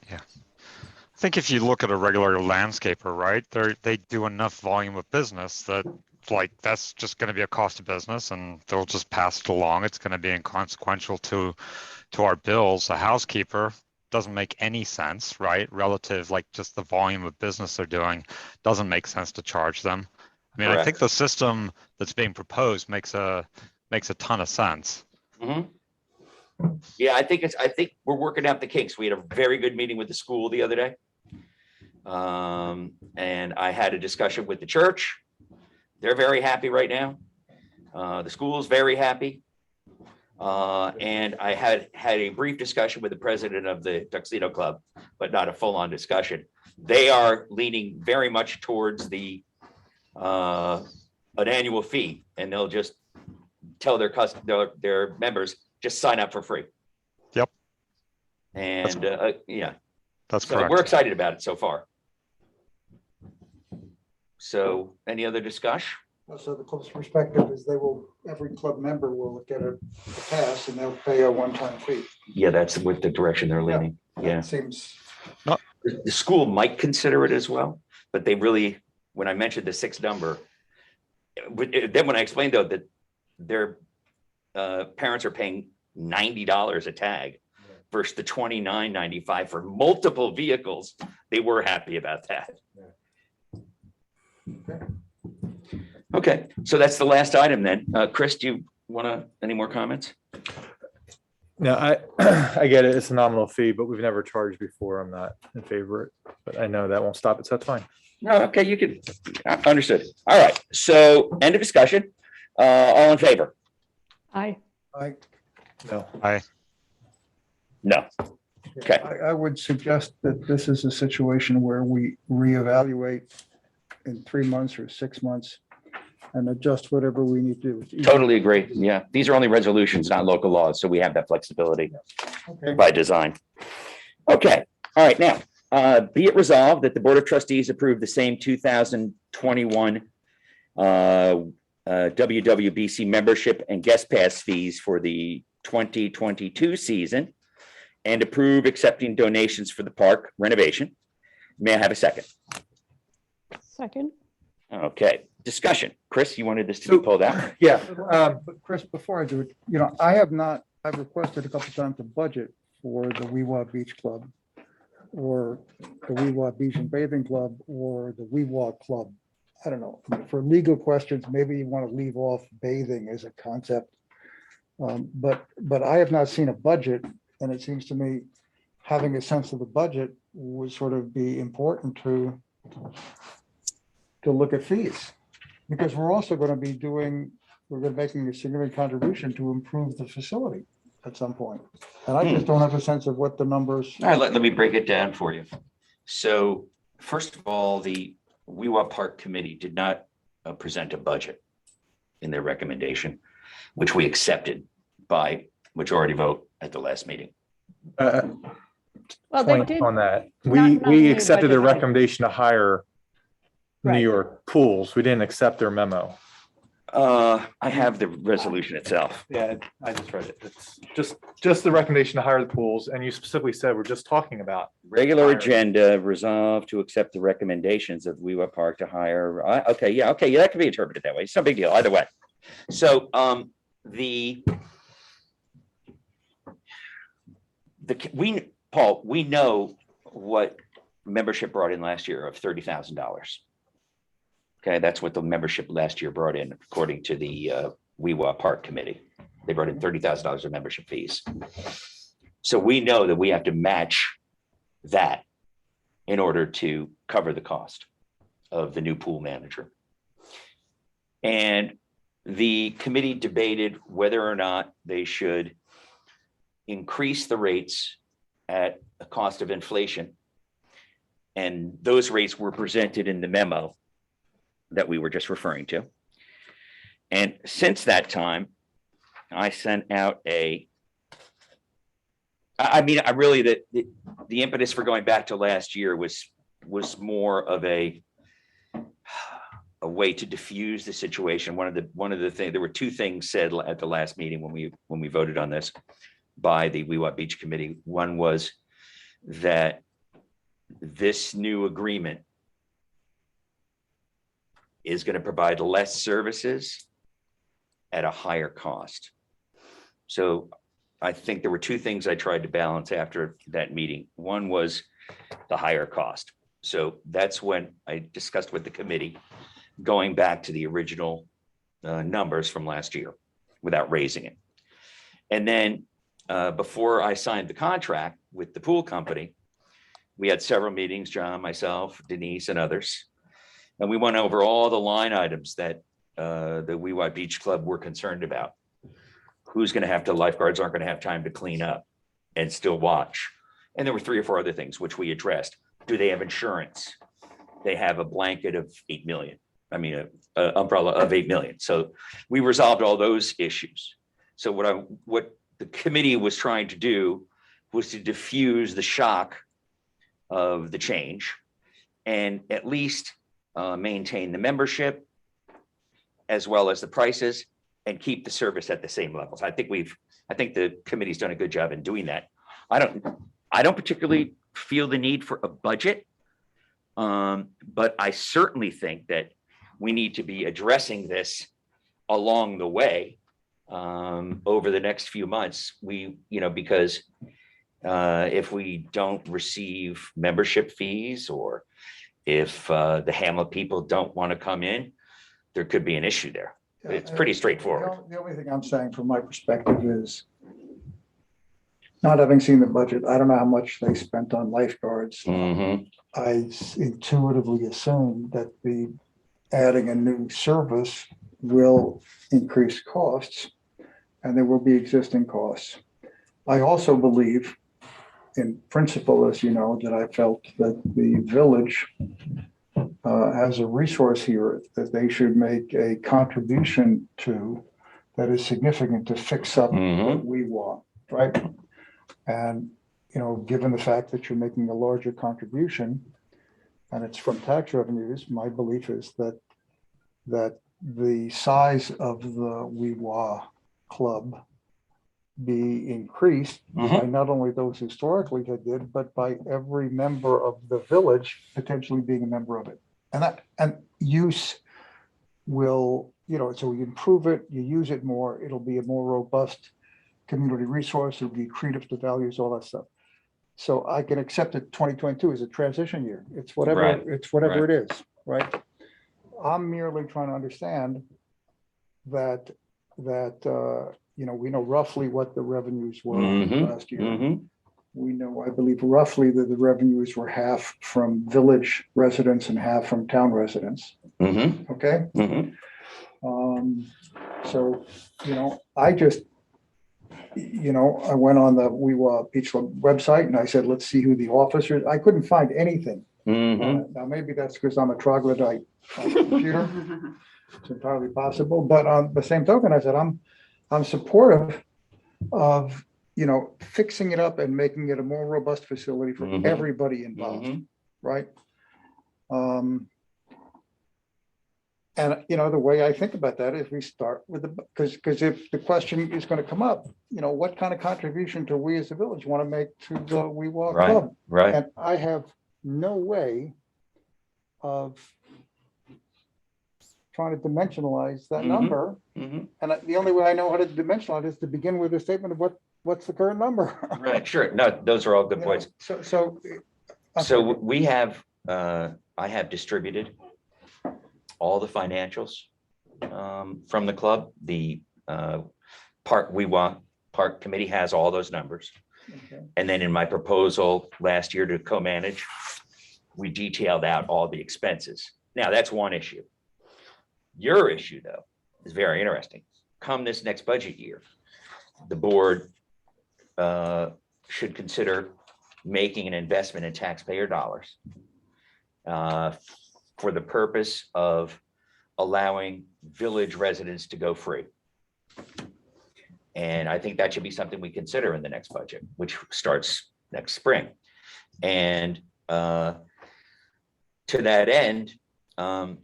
yeah. I think if you look at a regular landscaper, right, they do enough volume of business that like that's just going to be a cost of business and they'll just pass it along. It's going to be inconsequential to our bills. A housekeeper doesn't make any sense, right? Relative, like just the volume of business they're doing doesn't make sense to charge them. I mean, I think the system that's being proposed makes a ton of sense. Mhm. Yeah, I think we're working out the kinks. We had a very good meeting with the school the other day. And I had a discussion with the church. They're very happy right now. The school's very happy. And I had a brief discussion with the president of the Tuxedo Club, but not a full-on discussion. They are leaning very much towards an annual fee, and they'll just tell their members, just sign up for free. Yep. And yeah, That's so correct. we're excited about it so far. So any other discussion? So the club's perspective is every club member will get a pass and they'll pay a one-time fee. Yeah, that's with the direction they're leaning. Yeah. It seems, The school might consider it as well, but they really, when I mentioned the 6 number, then when I explained though that their parents are paying $90 a tag versus the $29.95 for multiple vehicles, they were happy about that. Okay, so that's the last item then. Chris, do you any more comments? No, I get it. It's a nominal fee, but we've never charged before. I'm not in favor of it, but I know that won't stop it, so that's fine. No, okay, you can, understood. All right, so end of discussion. All in favor? Aye. No. No. Okay. I would suggest that this is a situation where we reevaluate in 3 months or 6 months and adjust whatever we need to do. Totally agree. Yeah, these are only resolutions, not local laws, so we have that flexibility Okay. by design. Okay, all right, now, be it resolved that the Board of Trustees approve the same 2021 WWBC membership and guest pass fees for the 2022 season and approve accepting donations for the park renovation. May I have a second? Second. Okay, discussion. Chris, you wanted this to be pulled out? Yeah, But Chris, before I do it, I've requested a couple times a budget for the Weewah Beach Club or the Weewah Beach and Bathing Club or the Weewah Club. I don't know. For legal questions, maybe you want to leave off bathing as a concept. But I have not seen a budget, and it seems to me having a sense of the budget would sort of be important to look at fees. Because we're also going to be we're going to be making a significant contribution to improve the facility at some point. And I just don't have a sense of what the numbers. All right, let me break it down for you. So first of all, the Weewah Park Committee did not present a budget in their recommendation, which we accepted by majority vote at the last meeting. Well, they Point did. on that. not We really accepted their budget. recommendation to hire New Right. York pools. We didn't accept their memo. I have the resolution itself. Yeah, I just read it. It's just the recommendation to hire the pools, and you specifically said we're just talking about. Regular Hire. agenda resolved to accept the recommendations of Weewah Park to hire. Okay, yeah, that can be interpreted that way. It's no big deal either way. So Paul, we know what membership brought in last year of $30,000. Okay, that's what the membership last year brought in, according to the Weewah Park Committee. They brought in $30,000 of membership fees. So we know that we have to match that in order to cover the cost of the new pool manager. And the committee debated whether or not they should increase the rates at a cost of inflation. And those rates were presented in the memo that we were just referring to. And since that time, I sent out the impetus for going back to last year was more of a way to diffuse the situation. One of the things, there were two things said at the last meeting when we voted on this by the Weewah Beach Committee. One was that this new agreement is going to provide less services at a higher cost. So I think there were two things I tried to balance after that meeting. One was the higher cost. So that's when I discussed with the committee going back to the original numbers from last year without raising it. And then before I signed the contract with the pool company, we had several meetings, John, myself, Denise, and others. And we went over all the line items that the Weewah Beach Club were concerned about. Who's going to have to, lifeguards aren't going to have time to clean up and still watch. And there were 3 or 4 other things which we addressed. Do they have insurance? They have a blanket of 8 million. I mean, an umbrella of 8 million. So we resolved all those issues. So what the committee was trying to do was to diffuse the shock of the change and at least maintain the membership as well as the prices and keep the service at the same levels. I think the committee's done a good job in doing that. I don't particularly feel the need for a budget, but I certainly think that we need to be addressing this along the way over the next few months. Because if we don't receive membership fees or if the Hamlet people don't want to come in, there could be an issue there. It's pretty straightforward. The only thing I'm saying from my perspective is, not having seen the budget, I don't know how much they spent on lifeguards. Mhm. I intuitively assume that adding a new service will increase costs and there will be existing costs. I also believe in principle, as you know, that I felt that the village has a resource here that they should make a contribution to that is significant to fix up what we want, right? And, given the fact that you're making a larger contribution and it's from tax revenues, my belief is that the size of the Weewah Club be increased by not only those historically that did, but by every member of the village potentially being a member of it. And use will, so you improve it, you use it more, it'll be a more robust community resource, it would be accretive to values, all that stuff. So I can accept that 2022 is a transition year. It's whatever, Right, it's whatever it is, right? I'm merely trying to understand that, you know, we know roughly what the revenues were last year. Mhm. We know, I believe roughly that the revenues were half from village residents and half from town residents, Mhm. okay? Mhm. So, you know, I just, you know, I went on the WeWa Beach Club website and I said, let's see who the officers, I couldn't find anything. Mhm. Now, maybe that's because I'm a troglodyte on the computer. It's entirely possible, but on the same token, I said, I'm supportive of, you know, fixing it up and making it a more robust facility for Mhm. everybody involved, Mhm. right? And, you know, the way I think about that is we start with the, because if the question is going to come up, you know, what kind of contribution do we as a village want to make to the We Walk Right, Club? right. And I have no way of trying to dimensionalize that Mhm. number. Mhm. And the only way I know how to dimensionalize is to begin with a statement of what's the current number. Right, sure. No, those are all good You know, points. So We have, I have distributed all the financials from the club. The Park Committee has all those numbers. okay. And then in my proposal last year to co-manage, we detailed out all the expenses. Now, that's one issue. Your issue, though, is very interesting. Come this next budget year, the board should consider making an investment in taxpayer dollars for the purpose of allowing village residents to go free. And I think that should be something we consider in the next budget, which starts next spring. And to that end, now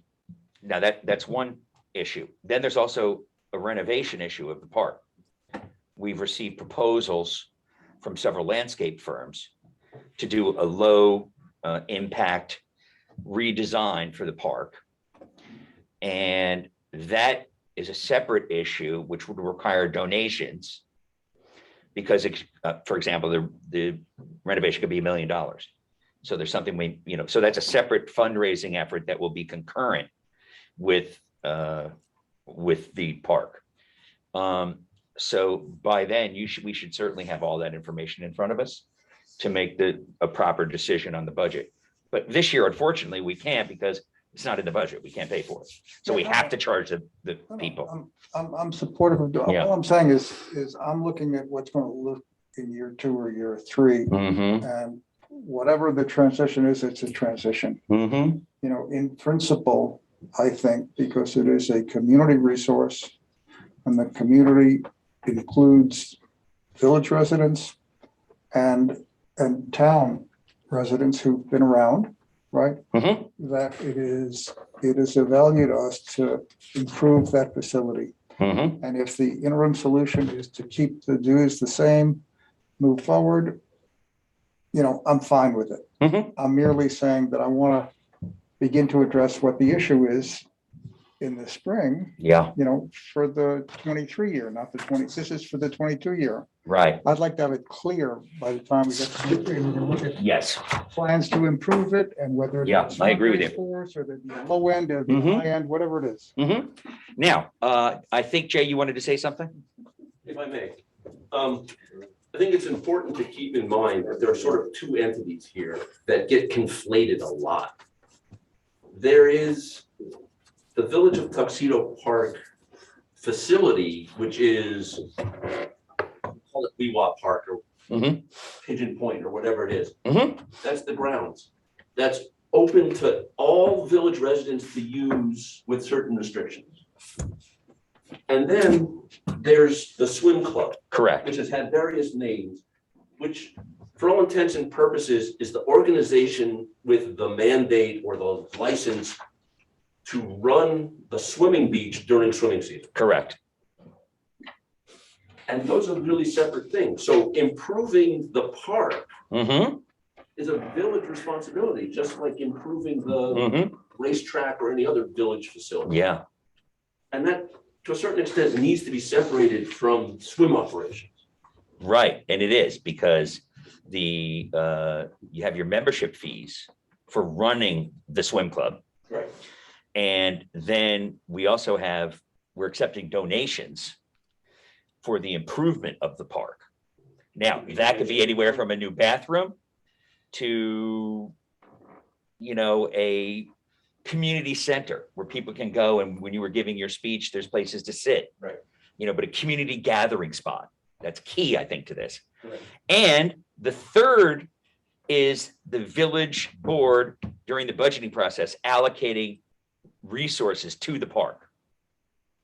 that's one issue. Then there's also a renovation issue of the park. We've received proposals from several landscape firms to do a low impact redesign for the park. And that is a separate issue, which would require donations. Because, for example, the renovation could be $1 million. So there's something we, you know, so that's a separate fundraising effort that will be concurrent with the park. So by then we should certainly have all that information in front of us to make a proper decision on the budget. But this year, unfortunately, we can't because it's not in the budget. We can't pay for it. So we have to charge the people. I'm supportive of, Yeah. all I'm saying is I'm looking at what's going to look in year 2 or year 3. Mhm. And whatever the transition is, it's a transition. Mhm. You know, in principle, I think, because it is a community resource and the community includes village residents and town residents who've been around, right? Mhm. That it is of value to us to improve that facility. Mhm. And if the interim solution is to keep the dues the same, move forward, you know, I'm fine with it. Mhm. I'm merely saying that I want to begin to address what the issue is in the spring, Yeah, you know, for the 23 year, not the 20, this is for the 22 year. right. I'd like to have it clear by the time we get to 23, and we're gonna look at Yes. plans to improve it and whether. Yeah, it's I agree with you. Force or the low end or the Mhm. high end, whatever it is. Mhm. Now, I think, Jay, you wanted to say something? If I may, I think it's important to keep in mind that there are sort of two entities here that get conflated a lot. There is the Village of Tuxedo Park facility, which is, call it Weewah Park or Mhm. Pigeon Point or whatever it is. Mhm. That's the grounds. That's open to all village residents to use with certain restrictions. And then there's the swim club, Correct. which has had various names, which for all intents and purposes is the organization with the mandate or the license to run the swimming beach during swimming season. Correct. And those are really separate things. So improving the park Mhm. is a village responsibility, just like improving the Mhm. racetrack or any other village facility. Yeah. And that, to a certain extent, needs to be separated from swim operations. Right, and it is because you have your membership fees for running the swim club. Right. And then we're accepting donations for the improvement of the park. Now, that could be anywhere from a new bathroom to, a community center where people can go, and when you were giving your speech, there's places to sit. Right. But a community gathering spot. That's key, I think, to this. Right. And the third is the village board during the budgeting process allocating resources to the park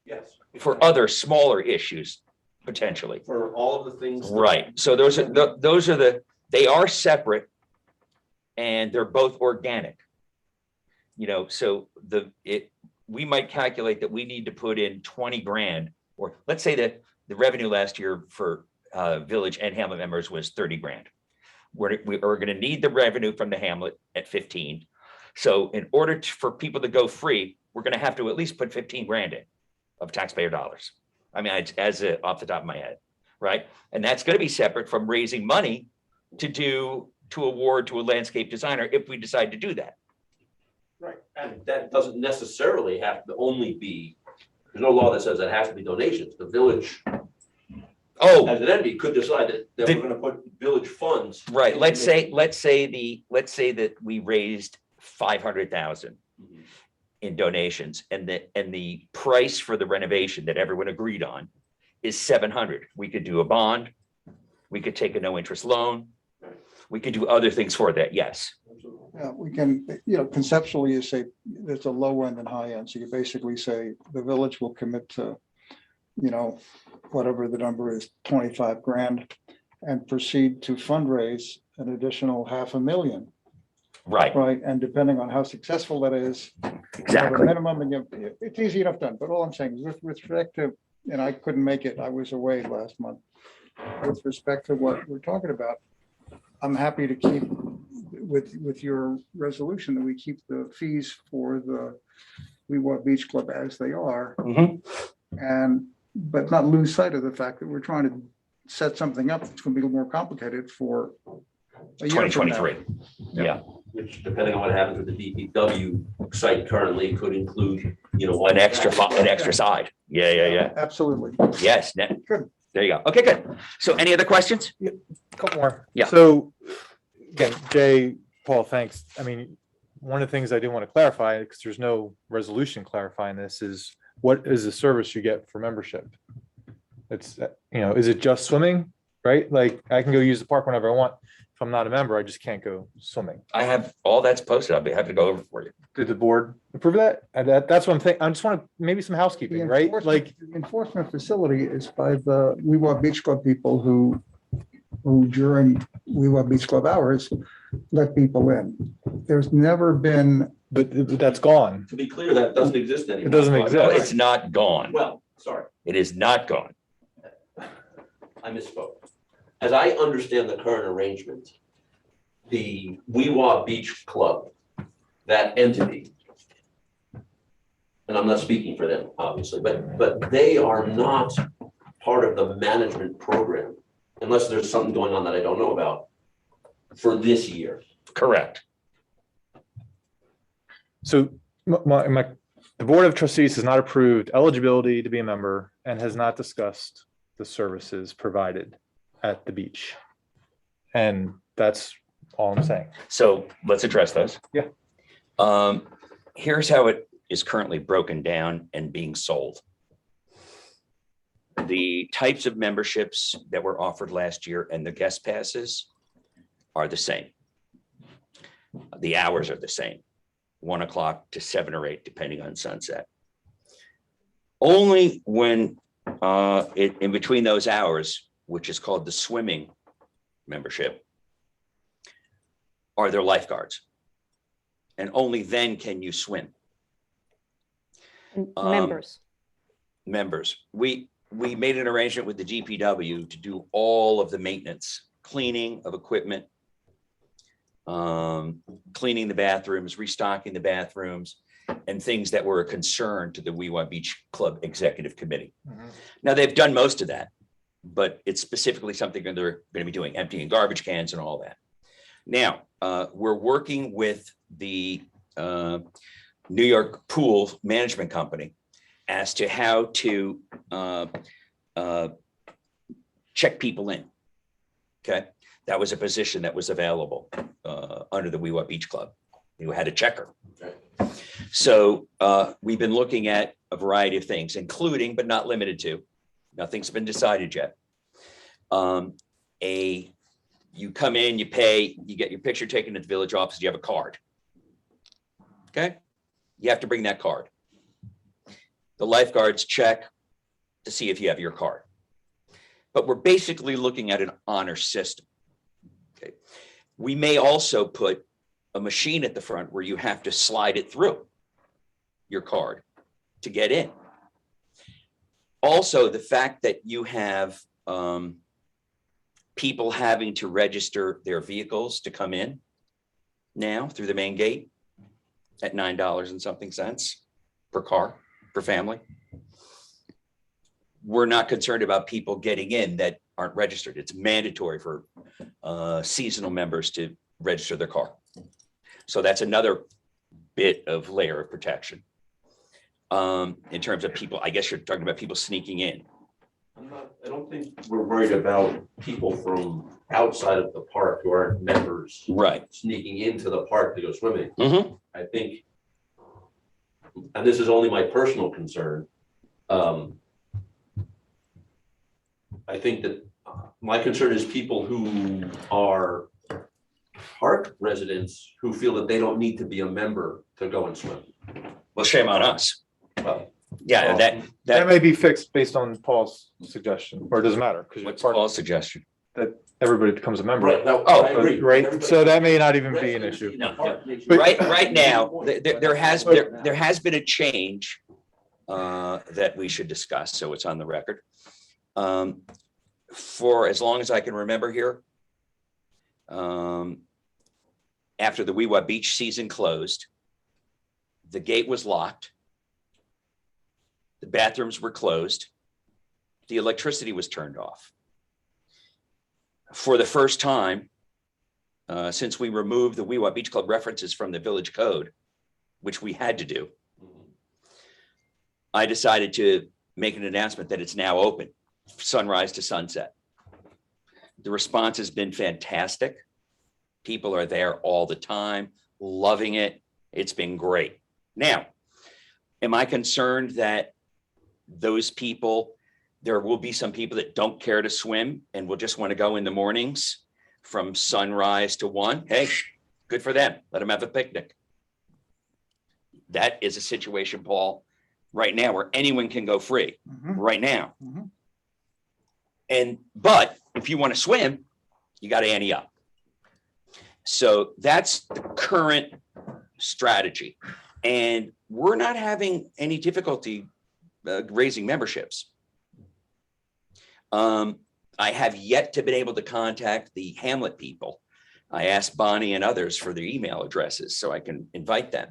Yes. for other smaller issues, potentially. For all of the things. Right. So they are separate and they're both organic. So we might calculate that we need to put in 20 grand, or let's say that the revenue last year for village and Hamlet members was 30 grand. We're going to need the revenue from the Hamlet at 15. So in order for people to go free, we're going to have to at least put 15 grand in of taxpayer dollars. I mean, off the top of my head, right? And that's going to be separate from raising money to award to a landscape designer if we decide to do that. Right, and that doesn't necessarily have to only be, there's no law that says it has to be donations. The village, as an entity, could decide that we're gonna put village funds. Right, let's say that we raised 500,000 in donations, and the price for the renovation that everyone agreed on is 700. We could do a bond, we could take a no interest loan, we could do other things for that, yes. Yeah, we can, conceptually, you say there's a low end and high end. So you basically say the village will commit to, whatever the number is, 25 grand, and proceed to fundraise an additional 500,000. Right. Right. And depending on how successful that is, Exactly. minimum, and it's easy enough done. But all I'm saying is with respect to, and I couldn't make it, I was away last month. With respect to what we're talking about, I'm happy to keep with your resolution that we keep the fees for the WeWa Beach Club as they are. But not lose sight of the fact that we're trying to set something up that's going to be a little more complicated for a year from now. 2023. Yeah. Which, depending on what happens with the DPW site currently, could include, An extra side. Yeah. Absolutely. Yes. Good. There you go. Okay, good. So any other questions? Couple more. Yeah. So again, Jay, Paul, thanks. I mean, one of the things I do want to clarify, because there's no resolution clarifying this, is what is the service you get for membership? It's, is it just swimming, right? Like I can go use the park whenever I want. If I'm not a member, I just can't go swimming. I have all that's posted. I'll be happy to go over for you. Did the board approve that? That's what I'm thinking. I just want maybe some housekeeping, right? Like The enforcement facility is by the WeWa Beach Club people who during WeWa Beach Club hours let people in. There's never been. But that's gone. To be clear, that doesn't exist anymore. It doesn't exist. No, it's not gone. Well, sorry, It is not gone. I misspoke. As I understand the current arrangement, the WeWa Beach Club, that entity, and I'm not speaking for them, obviously, but they are not part of the management program, unless there's something going on that I don't know about, for this year. Correct. So the Board of Trustees has not approved eligibility to be a member and has not discussed the services provided at the beach. And that's all I'm saying. So let's address those. Yeah. Here's how it is currently broken down and being sold. The types of memberships that were offered last year and the guest passes are the same. The hours are the same, 1 o'clock to 7 or 8, depending on sunset. Only when in between those hours, which is called the swimming membership, are there lifeguards. And only then can you swim. Members. Members. We made an arrangement with the DPW to do all of the maintenance, cleaning of equipment, cleaning the bathrooms, restocking the bathrooms, and things that were a concern to the WeWa Beach Club Executive Committee. Now, they've done most of that. but it's specifically something that they're going to be doing, emptying garbage cans and all that. Now, we're working with the New York Pool Management Company as to how to check people in. Okay, that was a position that was available under the Weewha Beach Club. You had a checker. So we've been looking at a variety of things, including, but not limited to, nothing's been decided yet. You come in, you pay, you get your picture taken at the village office, you have a card. Okay, you have to bring that card. The lifeguards check to see if you have your card. But we're basically looking at an honor system. Okay, we may also put a machine at the front where you have to slide it through your card to get in. Also, the fact that you have people having to register their vehicles to come in now through the main gate at $9 and something cents per car, per family. We're not concerned about people getting in that aren't registered. It's mandatory for seasonal members to register their car. So that's another bit of layer of protection. In terms of people, I guess you're talking about people sneaking in. I don't think we're worried about people from outside of the park who aren't members. Right. Sneaking into the park to go swimming. Mm-hmm. I think, and this is only my personal concern. I think that my concern is people who are park residents who feel that they don't need to be a member to go and swim. Well, shame on us. Well, Yeah, That that may be fixed based on Paul's suggestion, or it doesn't matter, because what's Paul's suggestion? that everybody becomes a member. right, no, Oh, I agree. Right, so that may not even be an issue. No, But- Right now, there has been a change that we should discuss, so it's on the record. For as long as I can remember here, after the Weewha Beach season closed, the gate was locked. The bathrooms were closed. The electricity was turned off. For the first time, since we removed the Weewha Beach Club references from the village code, which we had to do, I decided to make an announcement that it's now open, sunrise to sunset. The response has been fantastic. People are there all the time, loving it. It's been great. Now, am I concerned that those people, there will be some people that don't care to swim and will just want to go in the mornings from sunrise to 1? Hey, good for them. Let them have a picnic. That is a situation, Paul, right now where anyone can go free right now. But if you want to swim, you got to ante up. So that's the current strategy. And we're not having any difficulty raising memberships. I have yet to been able to contact the Hamlet people. I asked Bonnie and others for their email addresses so I can invite them.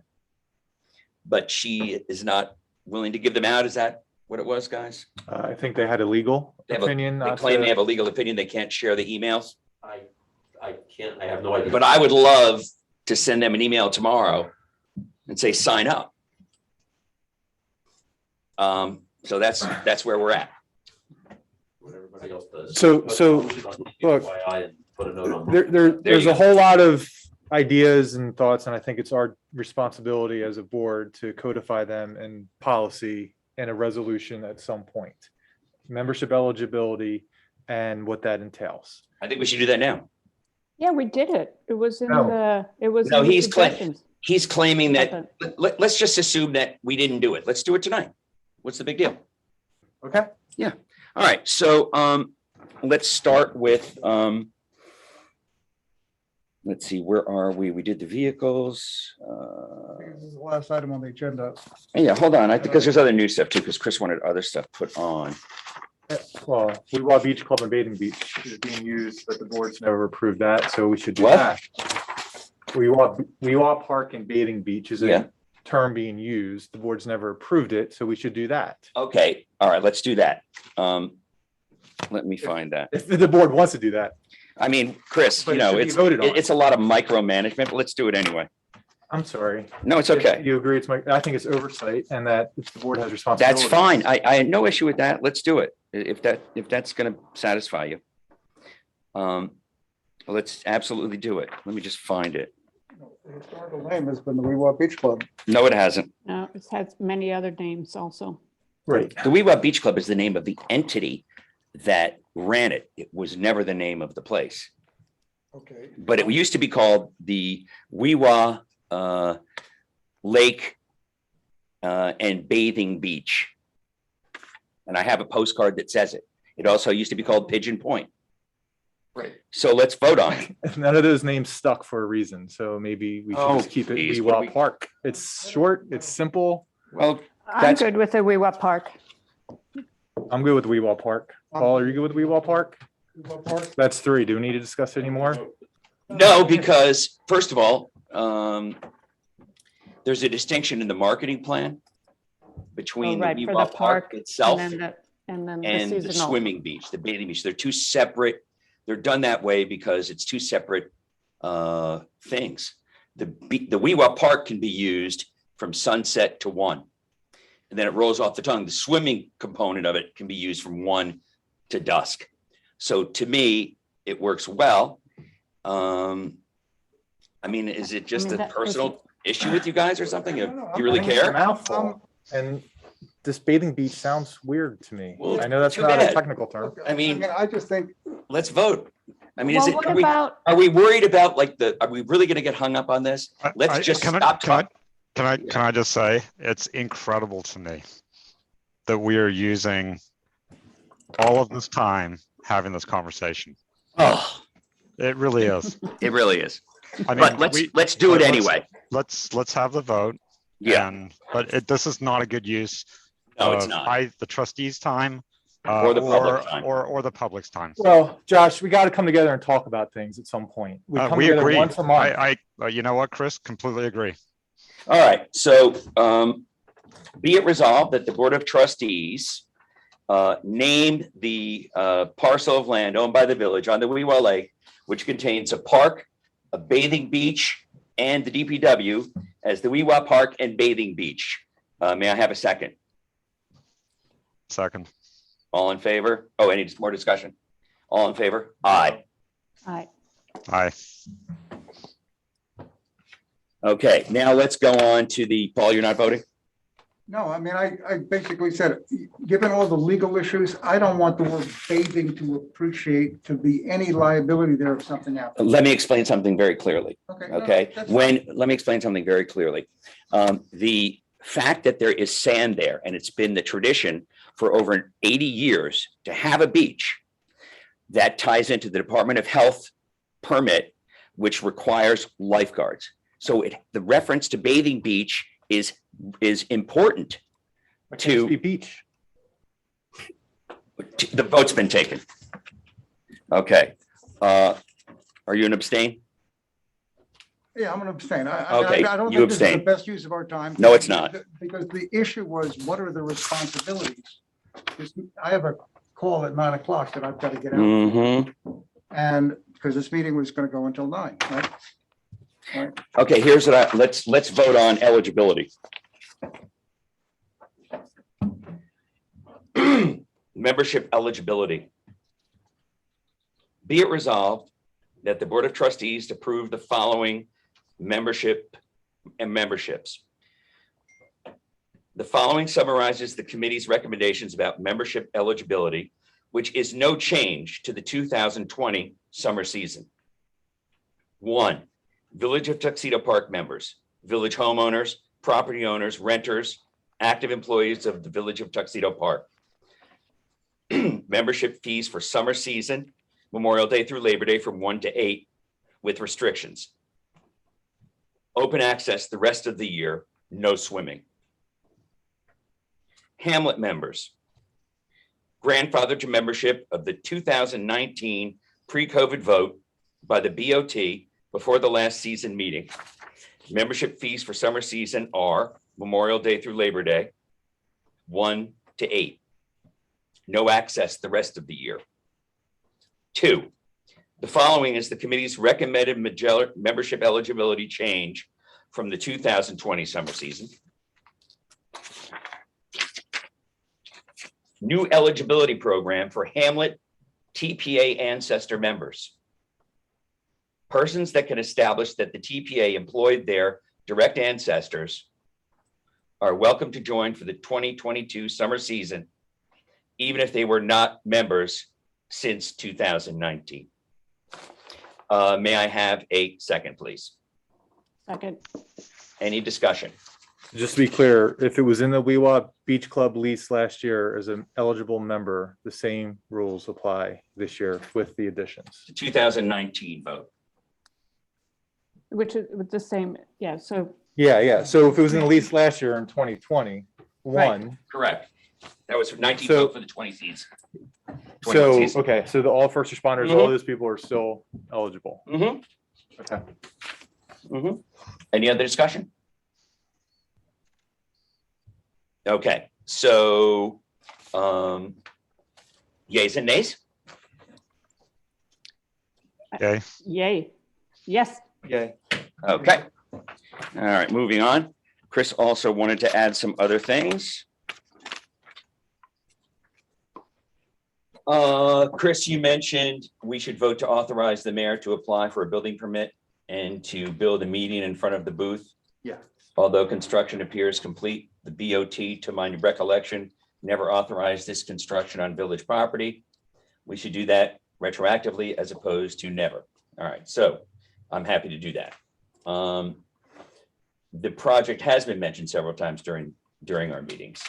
But she is not willing to give them out. Is that what it was, guys? I think they had a legal opinion. They not claim to- they have a legal opinion. They can't share the emails. I can't, I have no idea. But I would love to send them an email tomorrow and say, sign up. So that's where we're at. What everybody else does. So, look, FYI and put a note on. there's you a go. whole lot of ideas and thoughts, and I think it's our responsibility as a board to codify them in policy and a resolution at some point. Membership eligibility and what that entails. I think we should do that now. Yeah, we did it. It was in No. it was. No, in the he's suggestions. claiming that, Nothing. let's just assume that we didn't do it. Let's do it tonight. What's the big deal? Okay. Yeah. All right. So let's start with, let's see, where are we? We did the vehicles. This is the last item on the agenda. Yeah, hold on. Because there's other new stuff too, because Chris wanted other stuff put on. Well, Weewha Beach Club and Bathing Beach is being used, but the board's never approved that, so we should do What? that. Weewha Park and Bathing Beach is Yeah. a term being used. The board's never approved it, so we should do that. Okay. All right. Let's do that. Let me find that. If the board wants to do that. I mean, Chris, But you it know, should be it's, voted on. it's a lot of micromanagement, but let's do it anyway. I'm sorry. No, it's If okay. You agree, I think it's oversight and that the board has responsibility. That's fine. I had no issue with that. Let's do it. If that's gonna satisfy you. Let's absolutely do it. Let me just find it. The historical name has been the Weewha Beach Club. No, it hasn't. No, it has many other names also. Right. The Weewha Beach Club is the name of the entity that ran it. It was never the name of the place. Okay. But it used to be called the Weewha Lake and Bathing Beach. And I have a postcard that says it. It also used to be called Pigeon Point. Right. So let's vote on it. None of those names stuck for a reason, so maybe we should Oh, just keep it geez, what do we- Weewha Park. It's short, it's simple. Well, I'm That's- good with the Weewha Park. I'm good with Weewha Park. Paul, are you good with Weewha Park? Weewha Park. That's 3. Do we need to discuss any more? no, because first of all, there's a distinction in the marketing plan between the right, for the Weewha Park park itself And then the and the seasonal. swimming beach, the bathing beach. They're two separate, they're done that way because it's two separate things. The Weewha Park can be used from sunset to 1. And then it rolls off the tongue. The swimming component of it can be used from 1 to dusk. So to me, it works well. I mean, is it just I mean, a that personal issue with you guys or something? Do No, you really I think it's a care? Mouthful. And this bathing beach sounds weird to me. Well, I know that's too not a bad. technical term. I mean- I just think, Let's vote. I mean, Well, what about, are we worried about are we really gonna get hung up on this? Let's just stop talking. Can I just say, it's incredible to me that we are using all of this time having this conversation. Oh, It really is. it really is. I mean, But let's do it anyway. Let's have the vote. Yeah. But this is not a good use. No, it's of not. the trustees' time. Or the public time. Or the public's time. Well, Josh, we got to come together and talk about things at some point. We come We together agree. once a month. You know what, Chris? Completely agree. All right, so be it resolved that the Board of Trustees named the parcel of land owned by the village on the Weewha Lake, which contains a park, a bathing beach, and the DPW as the Weewha Park and Bathing Beach. May I have a second? Second. All in favor? Oh, any more discussion? All in favor? Aye. I, Aye. Okay, now let's go on to Paul, you're not voting? no, I mean, I basically said, given all the legal issues, I don't want the word bathing to be any liability there if something happens. Let me explain something very clearly. No, Okay, that's fine. let me explain something very clearly. The fact that there is sand there, and it's been the tradition for over 80 years to have a beach, that ties into the Department of Health permit, which requires lifeguards. So the reference to bathing beach is important. Canopy Beach. The vote's been taken. Okay, are you an abstain? Yeah, I'm gonna abstain. Okay, I don't you think this is the abstain. best use of our time. No, it's not. Because the issue was, what are the responsibilities? I have a call at 9 o'clock that I've got to get out. Mm-hmm. And because this meeting was gonna go until 9, right? Right. Okay, here's what let's vote on eligibility. Membership eligibility. Be it resolved that the Board of Trustees approve the following membership and memberships. The following summarizes the committee's recommendations about membership eligibility, which is no change to the 2020 summer season. 1, Village of Tuxedo Park members, village homeowners, property owners, renters, active employees of the Village of Tuxedo Park. Membership fees for summer season, Memorial Day through Labor Day from 1 to 8 with restrictions. Open access the rest of the year, no swimming. Hamlet members, grandfathered to membership of the 2019 pre-COVID vote by the BOT before the last season meeting. Membership fees for summer season are Memorial Day through Labor Day, 1 to 8. No access the rest of the year, 2, the following is the committee's recommended membership eligibility change from the 2020 summer season. New eligibility program for Hamlet TPA ancestor members. Persons that can establish that the TPA employed their direct ancestors are welcome to join for the 2022 summer season, even if they were not members since 2019. May I have a second, please? Second. Any discussion? Just to be clear, if it was in the Weewha Beach Club lease last year as an eligible member, the same rules apply this year with the additions. 2019 vote. Which is with the same, yeah, so. Yeah. So if it was in the lease last year in 2021, Correct. That was 19 So- vote for the 20 seats. so, okay, so the all first responders, all those people are still eligible. Okay. Any other discussion? Okay, so, yays and nays? Okay. Yay. Yes. Yay. Okay. All right, moving on. Chris also wanted to add some other things. Chris, you mentioned we should vote to authorize the mayor to apply for a building permit and to build a median in front of the booth. Yeah. Although construction appears complete, the BOT, to my recollection, never authorized this construction on village property. We should do that retroactively as opposed to never. All right, so I'm happy to do that. The project has been mentioned several times during our meetings.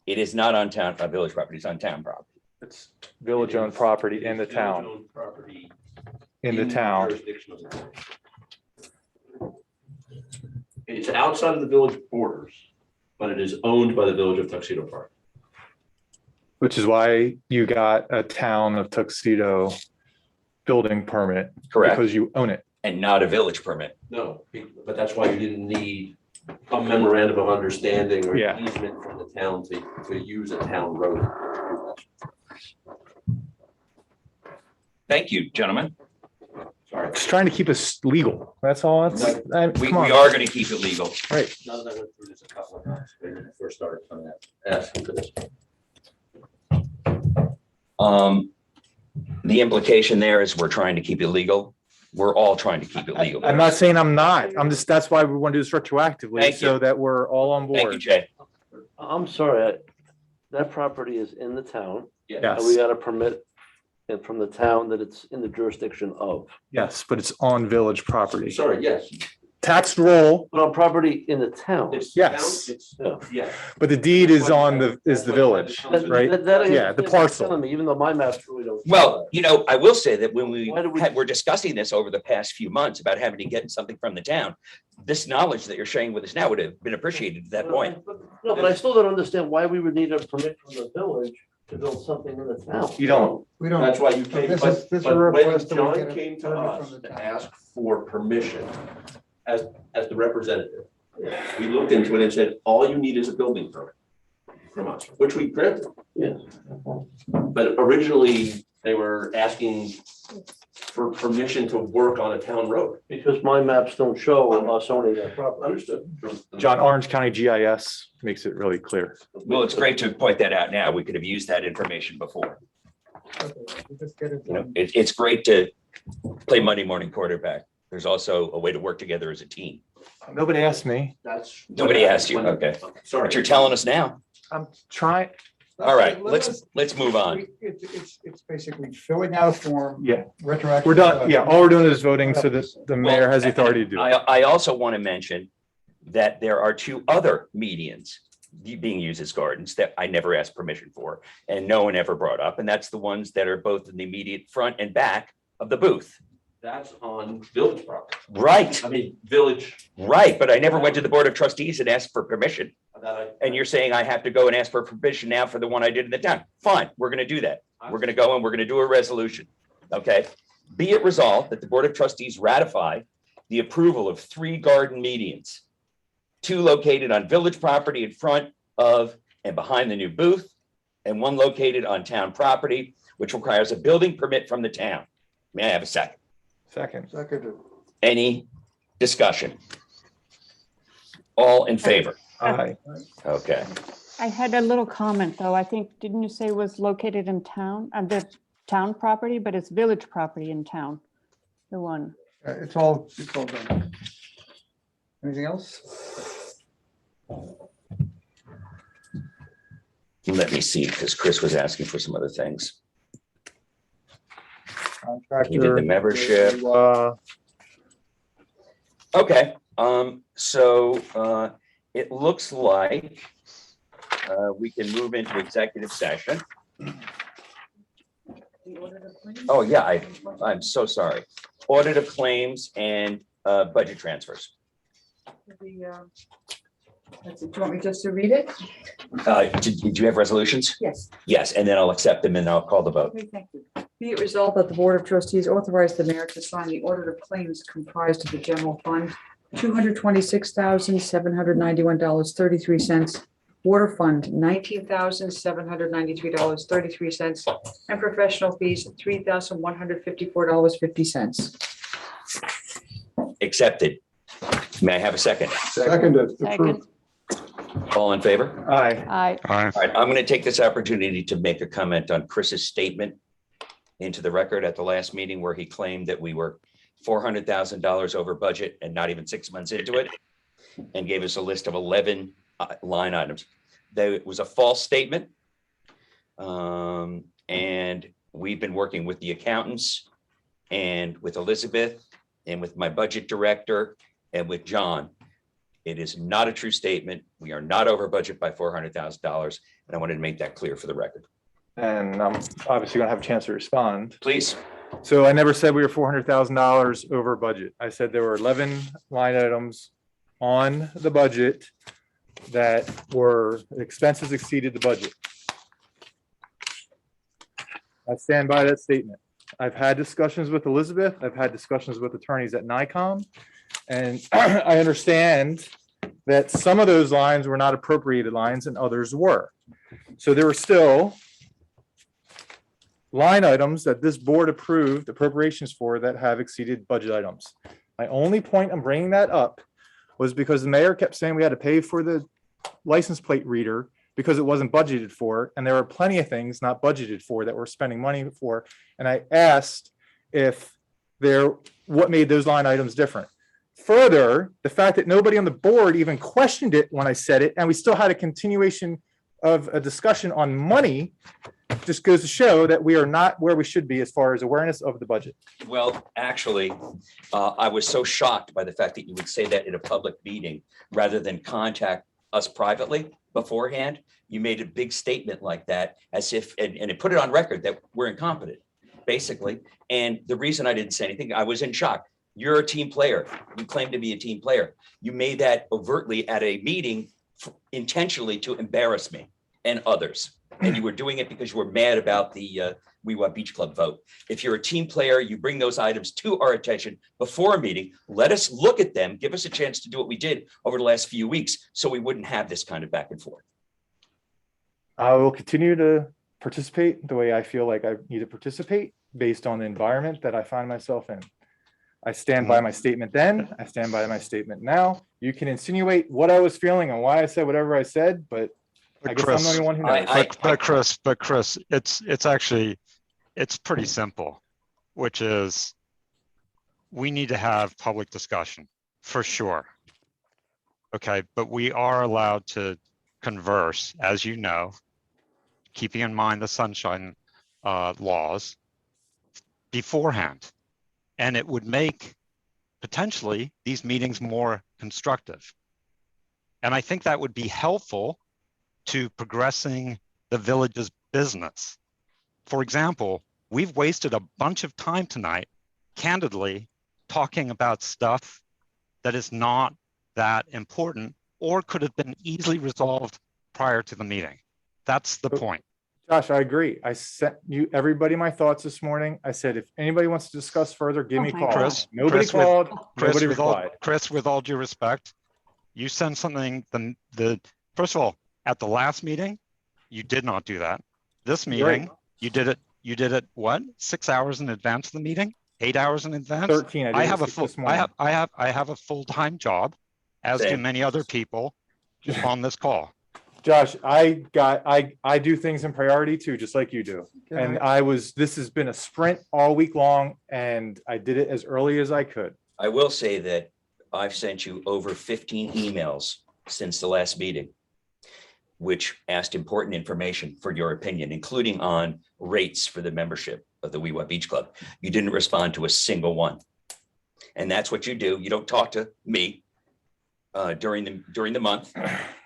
It is not on town, village property, it's on town property. It's village owned property in the town, Village-owned property in the town. jurisdiction of the town. It's outside of the village borders, but it is owned by the village of Tuxedo Park. Which is why you got a town of Tuxedo building permit. Correct. Because you own it. And not a village permit. No, but that's why you didn't need a memorandum of understanding or Yeah. easement from the town to use a town road. Thank you, gentlemen. Sorry. Just trying to keep us legal. That's all. We Come on. are going to keep it legal. Right. Now that I went through this a couple of times, when I first started coming out, asking for this. The implication there is we're trying to keep it legal. We're all trying to keep it legal. I'm not saying I'm not. I'm just, that's why we want to do this retroactively Thank so you. that we're all on Thank you, board. Jay. I'm sorry, that property is in the town. Yes. And we got a permit and from the town that it's in the jurisdiction of. Yes, but it's on village property. Sorry, yes. Tax roll, But on property in the town. It's Yes. town, it's, yeah. but the deed is on the village, right? Yeah, the parcel. Telling me, even though my maps really don't. show Well, you know, I will say that when Why do we- we're discussing this over the past few months about having to get something from the town, this knowledge that you're sharing with us now would have been appreciated at that point. No, but I still don't understand why we would need a permit from the village to build something in the town. You don't. We don't. That's why you came, This but is- this is a but when request that we John get a came to permit us from the to town. ask for permission as the representative, we looked into it and said, all you need is a building permit from us, which we granted. Yeah. But originally, they were asking for permission to work on a town road. Because my maps don't show us owning that property. Understood. John, Orange County GIS makes it really clear. Well, it's great to point that out now. We could have used that information before. You know, it's great to play Monday morning quarterback. There's also a way to work together as a team. Nobody asked me. That's. Nobody asked you, okay. Sorry. But you're telling us now. I'm trying. All right, let's move on. It's basically filling out a form. Yeah. Retroactive. We're done. Yeah, all we're doing is voting so that the mayor has the authority to do it. I also want to mention that there are 2 other medians being used as gardens that I never asked permission for and no one ever brought up. And that's the ones that are both in the immediate front and back of the booth. That's on village property. Right, I mean, village. right. But I never went to the Board of Trustees and asked for permission. That I- And you're saying I have to go and ask for permission now for the one I did in the town. Fine, we're going to do that. We're going to go and we're going to do a resolution. Okay. Be it resolved that the Board of Trustees ratify the approval of 3 garden medians, 2 located on village property in front of and behind the new booth, and 1 located on town property, which requires a building permit from the town. May I have a second? Second. Seconded. Any discussion? All in favor? Aye. Okay. I had a little comment, though. I think, didn't you say was located in town, the town property, but it's village property in town? The one. It's all done. Anything else? Let me see, because Chris was asking for some other things. He did the membership. Okay, so it looks like we can move into executive session. Oh, yeah, I'm so sorry. Audit of claims and budget transfers. That's it. Do you want me just to read it? Did you have resolutions? Yes. Yes, and then I'll accept them and I'll call the vote. Okay, thank you. Be it resolved that the Board of Trustees authorize the mayor to sign the audit of claims comprised of the general fund, $226,791.33, water fund, $19,793.33, and professional fees, $3,154.50. Accepted. May I have a second? Seconded. Second. All in favor? Aye. Aye. Aye. All right, I'm going to take this opportunity to make a comment on Chris's statement into the record at the last meeting where he claimed that we were $400,000 over budget and not even 6 months into it, and gave us a list of 11 line items. That was a false statement. And we've been working with the accountants and with Elizabeth and with my budget director and with John. It is not a true statement. We are not over budget by $400,000. And I wanted to make that clear for the record. And I'm obviously gonna have a chance to respond. Please. So I never said we were $400,000 over budget. I said there were 11 line items on the budget that were expenses exceeded the budget. I stand by that statement. I've had discussions with Elizabeth. I've had discussions with attorneys at NICOM. And I understand that some of those lines were not appropriated lines and others were. So there were still line items that this board approved appropriations for that have exceeded budget items. My only point I'm bringing that up was because the mayor kept saying we had to pay for the license plate reader because it wasn't budgeted for, and there were plenty of things not budgeted for that we're spending money for. And I asked what made those line items different. Further, the fact that nobody on the board even questioned it when I said it, and we still had a continuation of a discussion on money, just goes to show that we are not where we should be as far as awareness of the budget. Well, actually, I was so shocked by the fact that you would say that in a public meeting rather than contact us privately beforehand. You made a big statement like that as if, and it put it on record that we're incompetent, basically. And the reason I didn't say anything, I was in shock. You're a team player. You claim to be a team player. You made that overtly at a meeting intentionally to embarrass me and others. And you were doing it because you were mad about the We Want Beach Club vote. If you're a team player, you bring those items to our attention before a meeting. Let us look at them. Give us a chance to do what we did over the last few weeks so we wouldn't have this kind of back and forth. I will continue to participate the way I feel like I need to participate based on the environment that I find myself in. I stand by my statement then. I stand by my statement now. You can insinuate what I was feeling and why I said whatever I said, but I guess I'm the only one who knows. But Chris, it's pretty simple, which is we need to have public discussion for sure. Okay, but we are allowed to converse, as you know, keeping in mind the sunshine laws beforehand. And it would make potentially these meetings more constructive. And I think that would be helpful to progressing the village's business. For example, we've wasted a bunch of time tonight, candidly, talking about stuff that is not that important or could have been easily resolved prior to the meeting. That's the point. Josh, I agree. I sent everybody my thoughts this morning. I said, if anybody wants to discuss further, give me a call. Nobody called, nobody replied. Chris, with all due respect, you sent something, first of all, at the last meeting, you did not do that. This meeting, you did it You did it, what, 6 hours in advance of the meeting? 8 hours in advance? 13, I did I it have a this full, morning. I have a full-time job, as do Same. many other people on this call. Josh, I do things in priority too, just like you do. And this has been a sprint all week long and I did it as early as I could. I will say that I've sent you over 15 emails since the last meeting, which asked important information for your opinion, including on rates for the membership of the Weewha Beach Club. You didn't respond to a single one. And that's what you do. You don't talk to me during the month.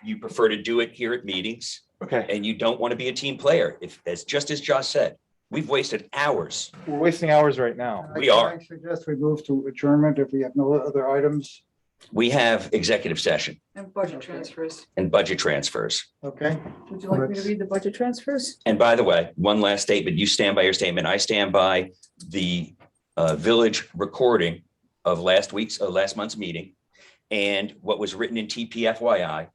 You prefer to do it here at meetings. Okay. And you don't want to be a team player. Just as Josh said, we've wasted hours. We're wasting hours right now. We are. I suggest we move to adjournment if we have no other items. We have executive session And budget transfers. and budget transfers. Okay. Would you like me to read the budget transfers? And by the way, one last statement, you stand by your statement. I stand by the village recording of last month's meeting and what was written in TPFYI.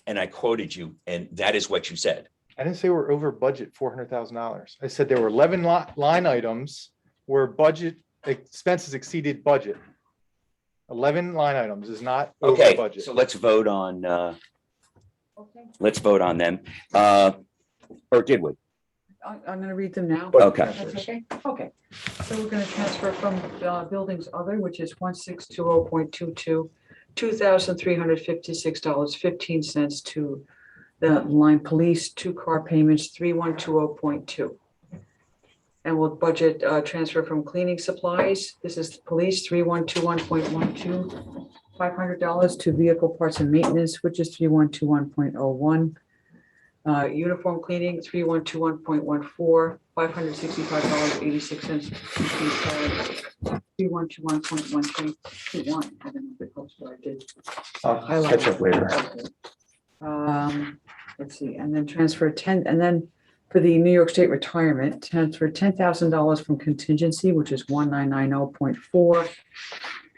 And I quoted you, and that is what you said. I didn't say we're over budget $400,000. I said there were 11 line items where budget expenses exceeded budget. 11 line items is not over Okay, budget. so let's vote on them. Or did we? I'm going to read them now. Okay. That's okay? Okay. So we're going to transfer from buildings other, which is 1620.22, $2,356.15 to the line police, 2-car payments, 3120.2. And we'll budget transfer from cleaning supplies. This is police, 3121.12, $500 to vehicle parts and maintenance, which is 3121.01. Uniform cleaning, 3121.14, $565.86. 3121.1321. I don't know if it helps, but I did. I'll catch up later. Let's see, and then transfer 10, and then for the New York State retirement, transfer $10,000 from contingency, which is 1990.4,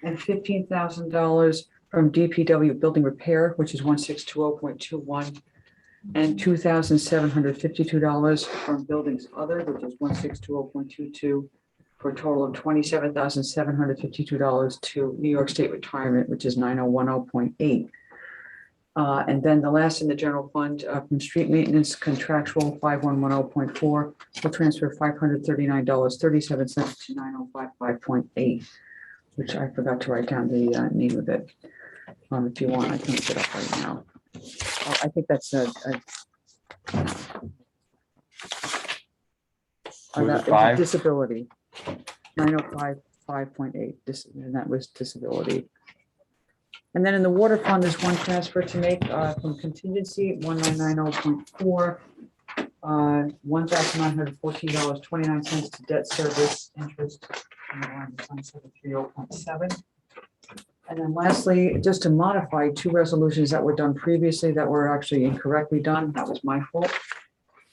and $15,000 from DPW building repair, which is 1620.21, and $2,752 from buildings other, which is 1620.22, for a total of $27,752 to New York State retirement, which is 9010.8. And then the last in the general fund from street maintenance contractual 5110.4 will transfer $539.37 to 9055.8, which I forgot to write down the name of it. If you want, I can look it up right now. I think that's disability. 9055.8, and that was disability. And then in the water fund, there's one transfer to make from contingency, 1990.4, $1,914.29 to debt service interest. On the line of 1730.7. And then lastly, just to modify 2 resolutions that were done previously that were actually incorrectly done. That was my fault.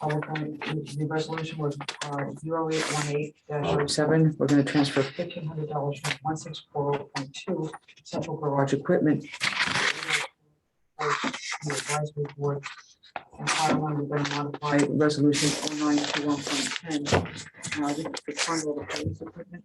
The resolution was 0818-07. We're going to transfer $1,500 from 1640.2 central garage equipment to the advisory board. And final one, we're going to modify resolution 0921.10. This is the fund of the police equipment.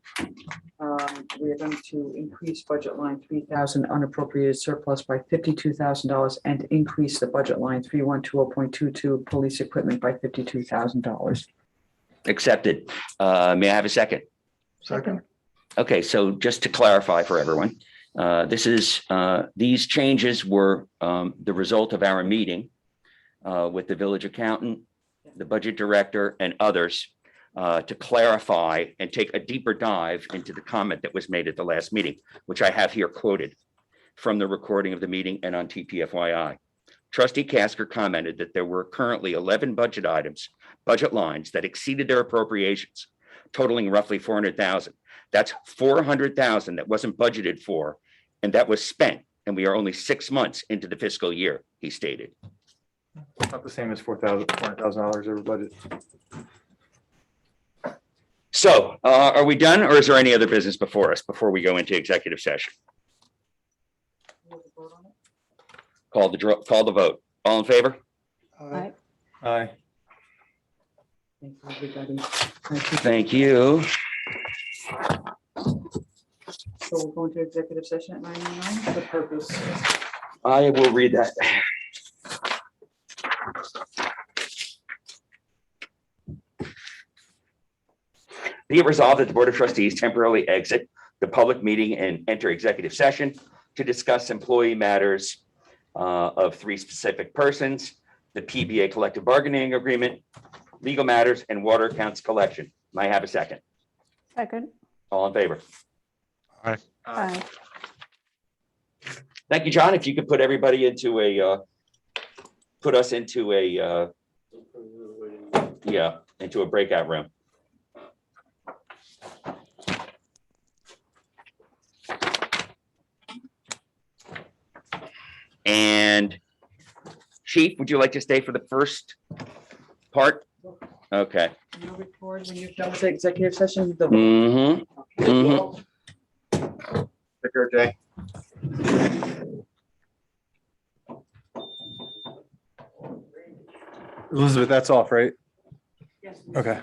We are going to increase budget line 3,000 unappropriated surplus by $52,000 and increase the budget line 3120.22 police equipment by $52,000. Accepted. May I have a second? Second. Okay, so just to clarify for everyone, these changes were the result of our meeting with the village accountant, the budget director, and others to clarify and take a deeper dive into the comment that was made at the last meeting, which I have here quoted from the recording of the meeting and on TPFYI. Trustee Casker commented that there were currently 11 budget lines that exceeded their appropriations, totaling roughly $400,000. That's $400,000 that wasn't budgeted for, and that was spent, and we are only 6 months into the fiscal year, he stated. Not the same as $400,000 over budget. So are we done, or is there any other business before us before we go into executive session? Call the vote. All in favor? Aye. Aye. Thank you, everybody. Thank you. So we'll go into executive session at 9:09 for purpose. I will read that. Be it resolved that the Board of Trustees temporarily exit the public meeting and enter executive session to discuss employee matters of three specific persons, the PBA collective bargaining agreement, legal matters, and water accounts collection. May I have a second? Second. All in favor? Aye. Thank you, John. If you could put everybody into a, put us into a, into a breakout room. And Chief, would you like to stay for the first part? Okay. You'll record when you're done with the executive session. The Mm-hmm. Mm-hmm. Take care, Jay. Elizabeth, that's off, right? Yes. Okay.